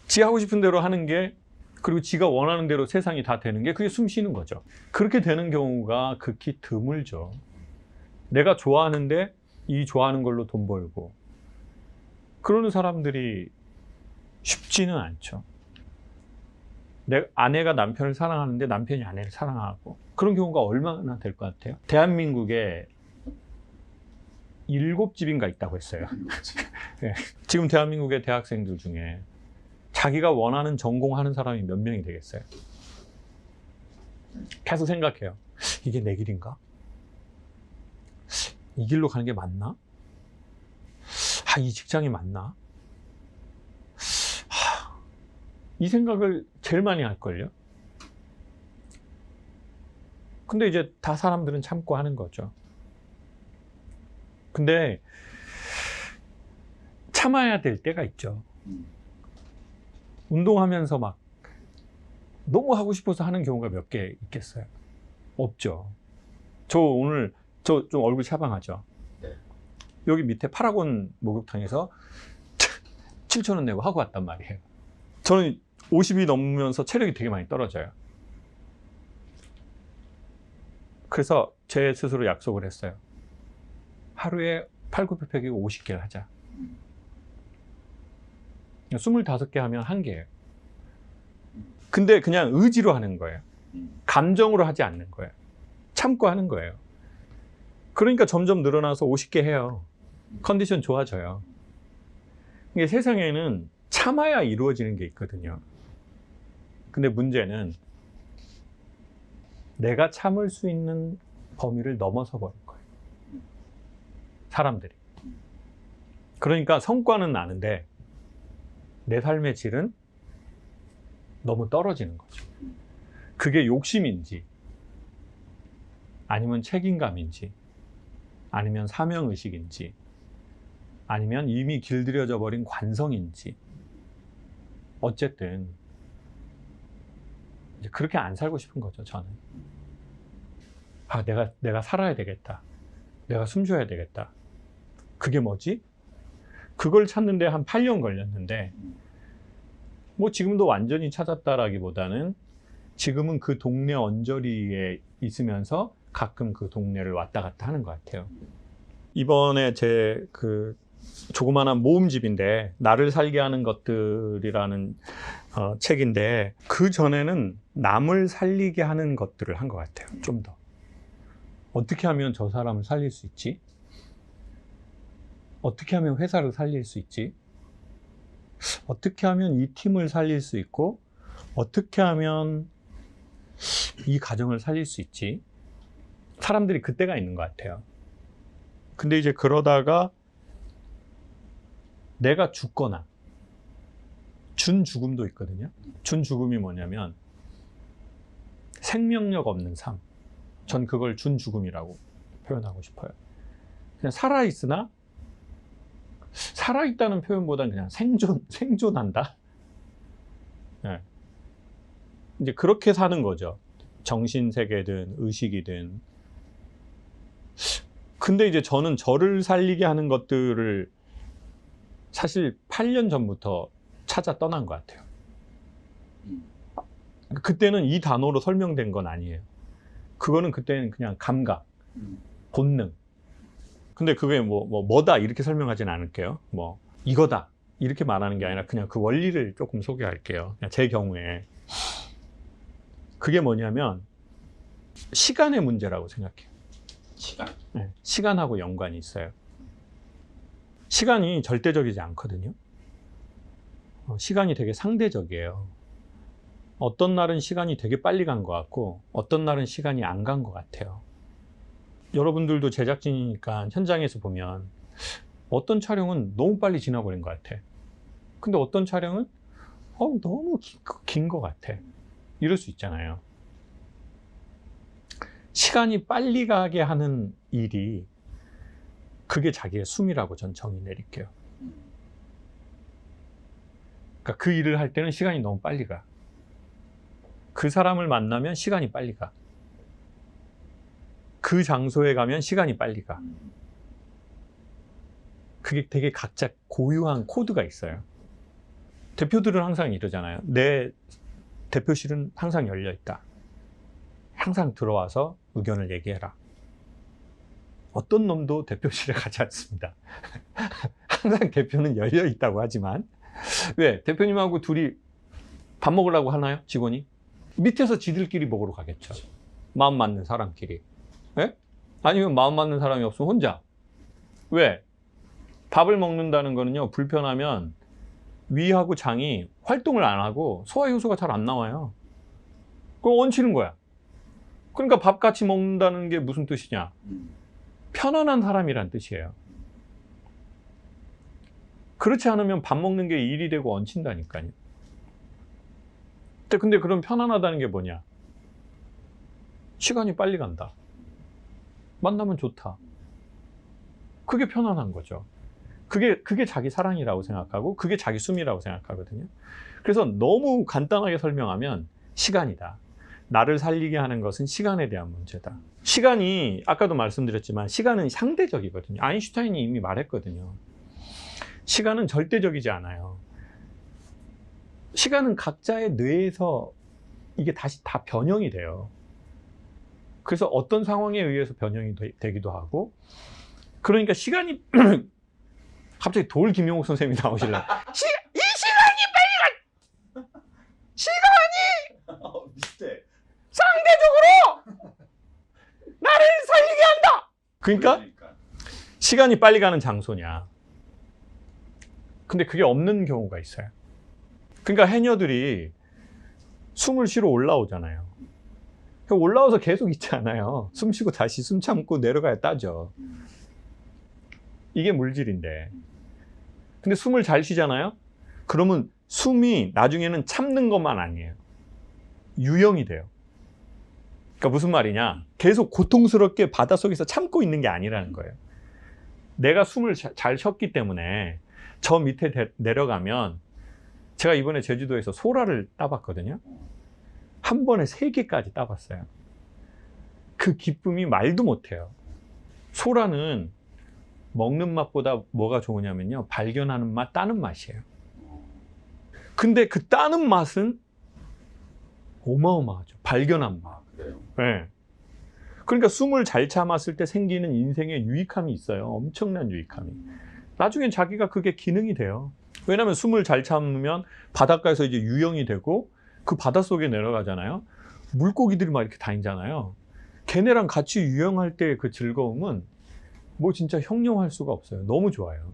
지 하고 싶은 대로 하는 게 그리고 지가 원하는 대로 세상이 다 되는 게 그게 숨 쉬는 거죠. 그렇게 되는 경우가 극히 드물죠. 내가 좋아하는데 이 좋아하는 걸로 돈 벌고 그러는 사람들이 쉽지는 않죠. 내 아내가 남편을 사랑하는데 남편이 아내를 사랑하고 그런 경우가 얼마나 될 것 같아요? 대한민국에 7집인가 있다고 했어요. 네. 지금 대한민국의 대학생들 중에 자기가 원하는 전공하는 사람이 몇 명이 되겠어요? 계속 생각해요. 이게 내 길인가? 이 길로 가는 게 맞나? 이 직장이 맞나? 이 생각을 제일 많이 할걸요? 근데 이제 다 사람들은 참고 하는 거죠. 근데 참아야 될 때가 있죠. 운동하면서 막 너무 하고 싶어서 하는 경우가 몇 개 있겠어요? 없죠. 저 오늘 좀 얼굴 샤방하죠? 네. 여기 밑에 파라곤 목욕탕에서 7,000원 내고 하고 왔단 말이에요. 저는 50이 넘으면서 체력이 되게 많이 떨어져요. 그래서 제 스스로 약속을 했어요. 하루에 팔굽혀펴기 50개를 하자. 25개 하면 1개예요. 근데 그냥 의지로 하는 거예요. 감정으로 하지 않는 거예요. 참고 하는 거예요. 그러니까 점점 늘어나서 50개 해요. 컨디션 좋아져요. 이게 세상에는 참아야 이루어지는 게 있거든요. 근데 문제는 내가 참을 수 있는 범위를 넘어서 버린 거예요. 사람들이. 그러니까 성과는 나는데 내 삶의 질은 너무 떨어지는 거죠. 그게 욕심인지 아니면 책임감인지 아니면 사명의식인지 아니면 이미 길들여져 버린 관성인지 어쨌든 이제 그렇게 안 살고 싶은 거죠. 저는 내가 살아야 되겠다, 내가 숨 쉬어야 되겠다. 그게 뭐지? 그걸 찾는데 한 8년 걸렸는데 뭐 지금도 완전히 찾았다라기보다는 지금은 그 동네 언저리에 있으면서 가끔 그 동네를 왔다 갔다 하는 것 같아요. 이번에 제 그 조그마한 모음집인데 나를 살게 하는 것들이라는 책인데 그 전에는 남을 살리게 하는 것들을 한 것 같아요. 좀 더 어떻게 하면 저 사람을 살릴 수 있지? 어떻게 하면 회사를 살릴 수 있지? 어떻게 하면 이 팀을 살릴 수 있고 어떻게 하면 이 가정을 살릴 수 있지? 사람들이 그때가 있는 것 같아요. 근데 이제 그러다가 내가 죽거나 준 죽음도 있거든요. 준 죽음이 뭐냐면 생명력 없는 삶. 전 그걸 준 죽음이라고 표현하고 싶어요. 그냥 살아있으나 살아있다는 표현보다는 그냥 생존한다. 네. 이제 그렇게 사는 거죠. 정신세계든 의식이든. 근데 이제 저는 저를 살리게 하는 것들을 사실 8년 전부터 찾아 떠난 것 같아요. 그때는 이 단어로 설명된 건 아니에요. 그거는 그때는 그냥 감각, 본능. 근데 그게 뭐다 이렇게 설명하진 않을게요. 뭐 이거다 이렇게 말하는 게 아니라 그냥 그 원리를 조금 소개할게요. 그냥 제 경우에 그게 뭐냐면 시간의 문제라고 생각해요. 시간? 네, 시간하고 연관이 있어요. 시간이 절대적이지 않거든요. 시간이 되게 상대적이에요. 어떤 날은 시간이 되게 빨리 간 것 같고 어떤 날은 시간이 안 간 것 같아요. 여러분들도 제작진이니까 현장에서 보면 어떤 촬영은 너무 빨리 지나버린 것 같아. 근데 어떤 촬영은 너무 긴 것 같아. 이럴 수 있잖아요. 시간이 빨리 가게 하는 일이 그게 자기의 숨이라고 전 정의 내릴게요. 그러니까 그 일을 할 때는 시간이 너무 빨리 가. 그 사람을 만나면 시간이 빨리 가. 그 장소에 가면 시간이 빨리 가. 그게 되게 각자 고유한 코드가 있어요. 대표들은 항상 이러잖아요. 내 대표실은 항상 열려 있다. 항상 들어와서 의견을 얘기해라. 어떤 놈도 대표실에 가지 않습니다. 항상 대표는 열려 있다고 하지만 왜? 대표님하고 둘이 밥 먹으려고 하나요? 직원이? 밑에서 지들끼리 먹으러 가겠죠. 마음 맞는 사람끼리. 예? 아니면 마음 맞는 사람이 없으면 혼자. 왜? 밥을 먹는다는 거는요, 불편하면 위하고 장이 활동을 안 하고 소화효소가 잘 안 나와요. 그럼 얹히는 거야. 그러니까 밥 같이 먹는다는 게 무슨 뜻이냐? 편안한 사람이란 뜻이에요. 그렇지 않으면 밥 먹는 게 일이 되고 얹힌다니까요. 근데 그럼 편안하다는 게 뭐냐? 시간이 빨리 간다. 만나면 좋다. 그게 편안한 거죠. 그게 자기 사랑이라고 생각하고 그게 자기 숨이라고 생각하거든요. 그래서 너무 간단하게 설명하면 시간이다. 나를 살리게 하는 것은 시간에 대한 문제다. 시간이 아까도 말씀드렸지만 시간은 상대적이거든요. 아인슈타인이 이미 말했거든요. 시간은 절대적이지 않아요. 시간은 각자의 뇌에서 이게 다시 다 변형이 돼요. 그래서 어떤 상황에 의해서 변형이 되기도 하고, 그러니까 시간이 갑자기 돌 김용욱 선생님이 나오실라. 이 시간이 빨리 가! 시간이 비슷해. 상대적으로 나를 살리게 한다. 그러니까 시간이 빨리 가는 장소냐. 근데 그게 없는 경우가 있어요. 그러니까 해녀들이 숨을 쉬러 올라오잖아요. 올라와서 계속 있지 않아요. 숨 쉬고 다시 숨 참고 내려가야 따죠. 이게 물질인데. 근데 숨을 잘 쉬잖아요. 그러면 숨이 나중에는 참는 것만 아니에요. 유형이 돼요. 그러니까 무슨 말이냐? 계속 고통스럽게 바닷속에서 참고 있는 게 아니라는 거예요. 내가 숨을 잘 쉬었기 때문에 저 밑에 내려가면, 제가 이번에 제주도에서 소라를 따봤거든요. 한 번에 3개까지 따봤어요. 그 기쁨이 말도 못해요. 소라는 먹는 맛보다 뭐가 좋으냐면요, 발견하는 맛, 따는 맛이에요. 근데 그 따는 맛은 어마어마하죠. 발견한 맛. 네. 그러니까 숨을 잘 참았을 때 생기는 인생의 유익함이 있어요. 엄청난 유익함이. 나중엔 자기가 그게 기능이 돼요. 왜냐하면 숨을 잘 참으면 바닷가에서 이제 유형이 되고 그 바닷속에 내려가잖아요. 물고기들이 막 이렇게 다니잖아요. 걔네랑 같이 유형할 때 그 즐거움은 뭐 진짜 형용할 수가 없어요. 너무 좋아요.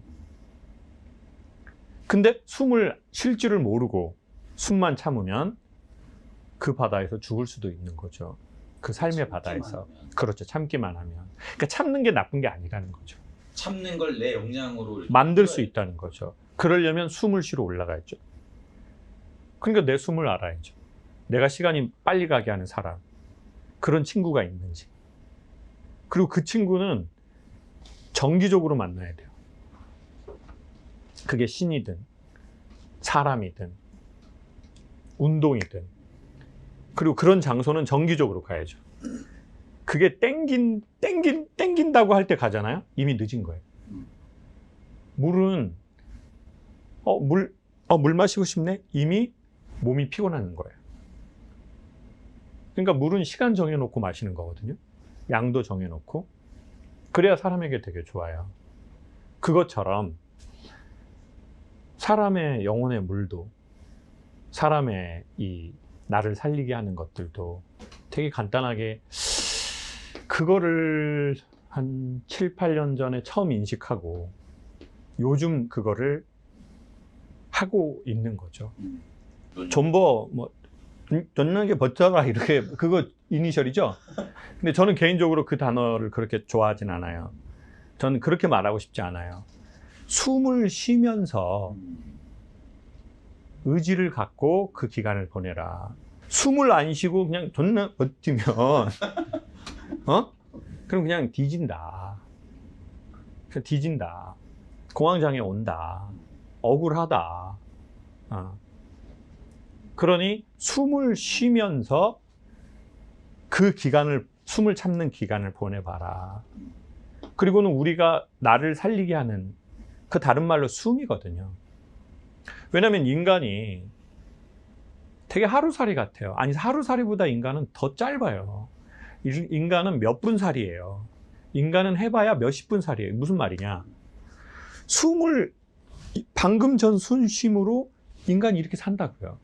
근데 숨을 쉴 줄을 모르고 숨만 참으면 그 바다에서 죽을 수도 있는 거죠. 그 삶의 바다에서. 그렇죠. 참기만 하면. 그러니까 참는 게 나쁜 게 아니라는 거죠. 참는 걸 내 역량으로 만들 수 있다는 거죠. 그러려면 숨을 쉬러 올라가야죠. 그러니까 내 숨을 알아야죠. 내가 시간이 빨리 가게 하는 사람, 그런 친구가 있는지. 그리고 그 친구는 정기적으로 만나야 돼요. 그게 신이든 사람이든 운동이든. 그리고 그런 장소는 정기적으로 가야죠. 그게 땡긴다고 할 때 가잖아요. 이미 늦은 거예요. 물은 물 마시고 싶네? 이미 몸이 피곤한 거예요. 그러니까 물은 시간 정해놓고 마시는 거거든요. 양도 정해놓고. 그래야 사람에게 되게 좋아요. 그것처럼 사람의 영혼의 물도, 사람의 이 나를 살리게 하는 것들도 되게 간단하게, 그거를 한 7, 8년 전에 처음 인식하고 요즘 그거를 하고 있는 거죠. 존버, 존나게 버텨라, 이렇게, 그거 이니셜이죠? 근데 저는 개인적으로 그 단어를 그렇게 좋아하진 않아요. 저는 그렇게 말하고 싶지 않아요. 숨을 쉬면서 의지를 갖고 그 기간을 보내라. 숨을 안 쉬고 그냥 존나 버티면 그럼 그냥 뒤진다. 뒤진다. 공황장애 온다. 억울하다. 그러니 숨을 쉬면서 그 기간을, 숨을 참는 기간을 보내봐라. 그리고는 우리가 나를 살리게 하는, 그 다른 말로 숨이거든요. 왜냐하면 인간이 되게 하루살이 같아요. 아니, 하루살이보다 인간은 더 짧아요. 인간은 몇 분 살이에요. 인간은 해봐야 몇십 분 살이에요. 무슨 말이냐? 숨을, 방금 전 숨쉼으로 인간이 이렇게 산다고요.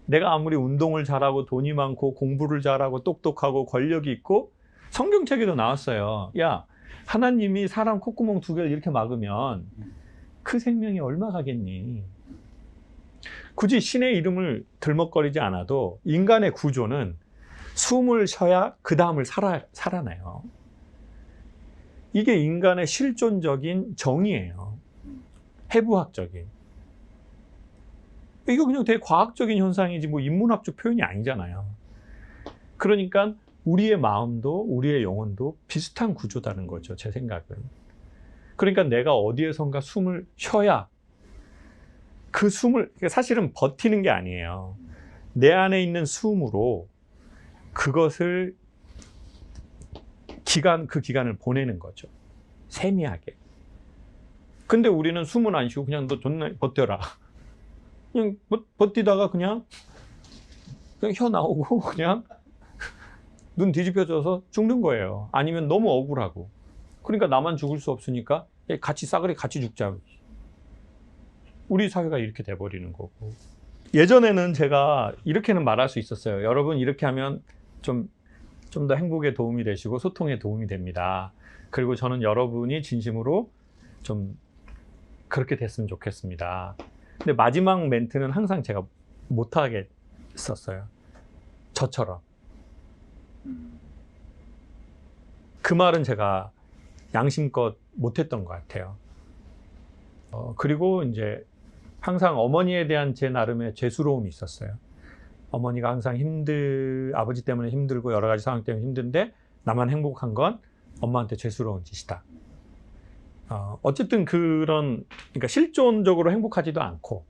내가 아무리 운동을 잘하고 돈이 많고 공부를 잘하고 똑똑하고 권력이 있고, 성경책에도 나왔어요. 야, 하나님이 사람 콧구멍 2개를 이렇게 막으면 그 생명이 얼마 가겠니? 굳이 신의 이름을 들먹거리지 않아도 인간의 구조는 숨을 쉬어야 그 다음을 살아나요. 이게 인간의 실존적인 정의예요. 해부학적인. 이거 그냥 되게 과학적인 현상이지 뭐 인문학적 표현이 아니잖아요. 그러니까 우리의 마음도 우리의 영혼도 비슷한 구조다는 거죠, 제 생각은. 그러니까 내가 어디에선가 숨을 쉬어야, 그 숨을, 사실은 버티는 게 아니에요. 내 안에 있는 숨으로 그것을 그 기간을 보내는 거죠. 세미하게. 근데 우리는 숨은 안 쉬고 그냥 너 존나 버텨라. 그냥 버티다가 그냥 혀 나오고 그냥 눈 뒤집혀져서 죽는 거예요. 아니면 너무 억울하고. 그러니까 나만 죽을 수 없으니까 같이 싸그리 같이 죽자. 우리 사회가 이렇게 돼버리는 거고. 예전에는 제가 이렇게는 말할 수 있었어요. 여러분, 이렇게 하면 좀 더 행복에 도움이 되시고 소통에 도움이 됩니다. 그리고 저는 여러분이 진심으로 좀 그렇게 됐으면 좋겠습니다. 근데 마지막 멘트는 항상 제가 못하게 있었어요. 저처럼. 그 말은 제가 양심껏 못했던 것 같아요. 그리고 이제 항상 어머니에 대한 제 나름의 죄스러움이 있었어요. 어머니가 항상 아버지 때문에 힘들고 여러 가지 상황 때문에 힘든데 나만 행복한 건 엄마한테 죄스러운 짓이다. 어쨌든 그러니까 실존적으로 행복하지도 않고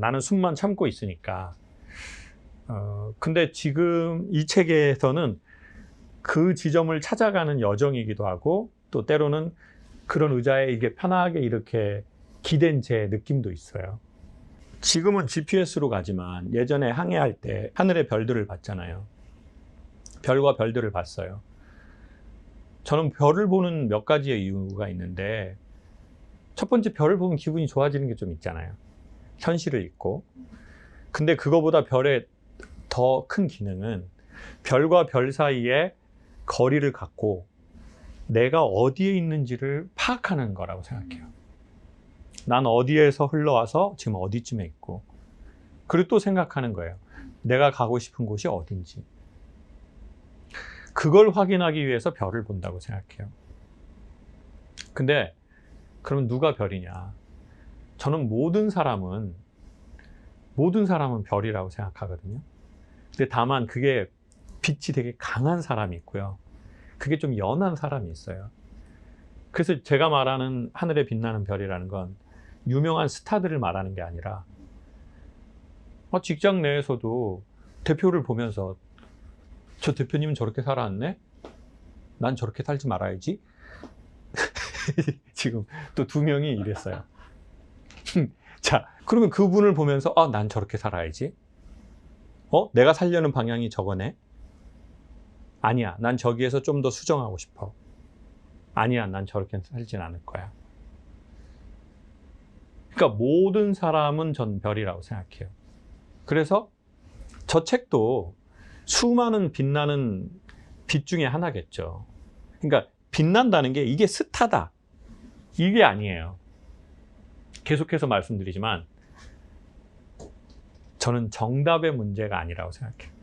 나는 숨만 참고 있으니까. 근데 지금 이 책에서는 그 지점을 찾아가는 여정이기도 하고 또 때로는 그런 의자에 이게 편하게 이렇게 기댄 제 느낌도 있어요. 지금은 GPS로 가지만 예전에 항해할 때 하늘의 별들을 봤잖아요. 별과 별들을 봤어요. 저는 별을 보는 몇 가지의 이유가 있는데 첫 번째 별을 보면 기분이 좋아지는 게 좀 있잖아요. 현실을 잊고. 근데 그거보다 별의 더 큰 기능은 별과 별 사이에 거리를 갖고 내가 어디에 있는지를 파악하는 거라고 생각해요. 난 어디에서 흘러와서 지금 어디쯤에 있고 그리고 또 생각하는 거예요. 내가 가고 싶은 곳이 어딘지. 그걸 확인하기 위해서 별을 본다고 생각해요. 근데 그럼 누가 별이냐? 저는 모든 사람은 별이라고 생각하거든요. 근데 다만 그게 빛이 되게 강한 사람이 있고요. 그게 좀 연한 사람이 있어요. 그래서 제가 말하는 하늘에 빛나는 별이라는 건 유명한 스타들을 말하는 게 아니라 직장 내에서도 대표를 보면서 저 대표님은 저렇게 살아왔네? 난 저렇게 살지 말아야지. 지금 또 2명이 이랬어요. 자, 그러면 그분을 보면서 난 저렇게 살아야지. 내가 살려는 방향이 저거네. 아니야, 난 저기에서 좀 더 수정하고 싶어. 아니야, 난 저렇게 살진 않을 거야. 그러니까 모든 사람은 전 별이라고 생각해요. 그래서 저 책도 수많은 빛나는 빛 중에 하나겠죠. 그러니까 빛난다는 게 이게 스타다. 이게 아니에요. 계속해서 말씀드리지만 저는 정답의 문제가 아니라고 생각해요.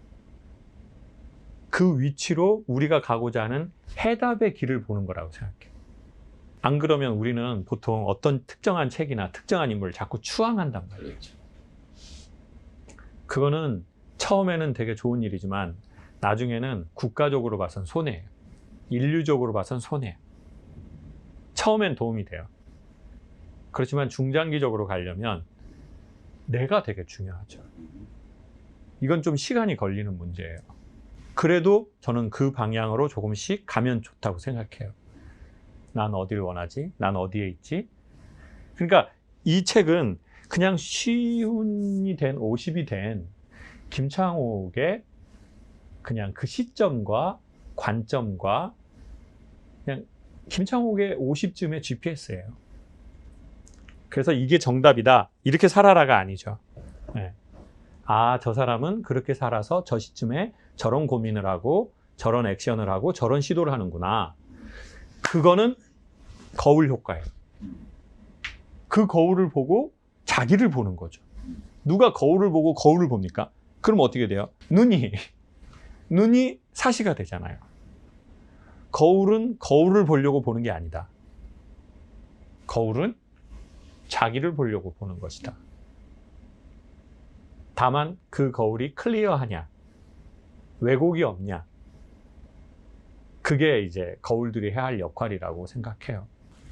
그 위치로 우리가 가고자 하는 해답의 길을 보는 거라고 생각해요. 안 그러면 우리는 보통 어떤 특정한 책이나 특정한 인물을 자꾸 추앙한단 말이에요. 그거는 처음에는 되게 좋은 일이지만 나중에는 국가적으로 봐선 손해예요. 인류적으로 봐선 손해예요. 처음엔 도움이 돼요. 그렇지만 중장기적으로 가려면 내가 되게 중요하죠. 이건 좀 시간이 걸리는 문제예요. 그래도 저는 그 방향으로 조금씩 가면 좋다고 생각해요. 난 어디를 원하지? 난 어디에 있지? 그러니까 이 책은 그냥 쉬운이 된 50이 된 김창옥의 그냥 그 시점과 관점과 그냥 김창옥의 50쯤의 GPS예요. 그래서 이게 정답이다. 이렇게 살아라가 아니죠. 네. 저 사람은 그렇게 살아서 저 시점에 저런 고민을 하고 저런 액션을 하고 저런 시도를 하는구나. 그거는 거울 효과예요. 그 거울을 보고 자기를 보는 거죠. 누가 거울을 보고 거울을 봅니까? 그럼 어떻게 돼요? 눈이 사시가 되잖아요. 거울은 거울을 보려고 보는 게 아니다. 거울은 자기를 보려고 보는 것이다. 다만 그 거울이 클리어하냐, 왜곡이 없냐, 그게 이제 거울들이 해야 할 역할이라고 생각해요.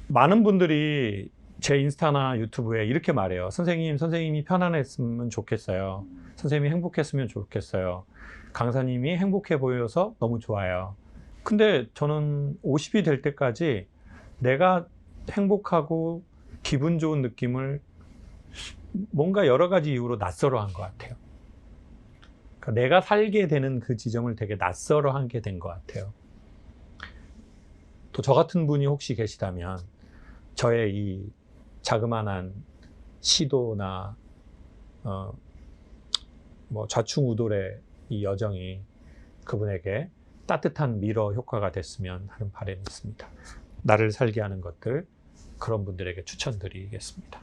많은 분들이 제 인스타나 유튜브에 이렇게 말해요. 선생님이 편안했으면 좋겠어요. 선생님이 행복했으면 좋겠어요. 강사님이 행복해 보여서 너무 좋아요. 근데 저는 50이 될 때까지 내가 행복하고 기분 좋은 느낌을 뭔가 여러 가지 이유로 낯설어 한 것 같아요. 그러니까 내가 살게 되는 그 지점을 되게 낯설어 하게 된 것 같아요. 또 저 같은 분이 혹시 계시다면 저의 이 자그마한 시도나 좌충우돌의 이 여정이 그분에게 따뜻한 미러 효과가 됐으면 하는 바람이 있습니다. 나를 살게 하는 것들, 그런 분들에게 추천드리겠습니다.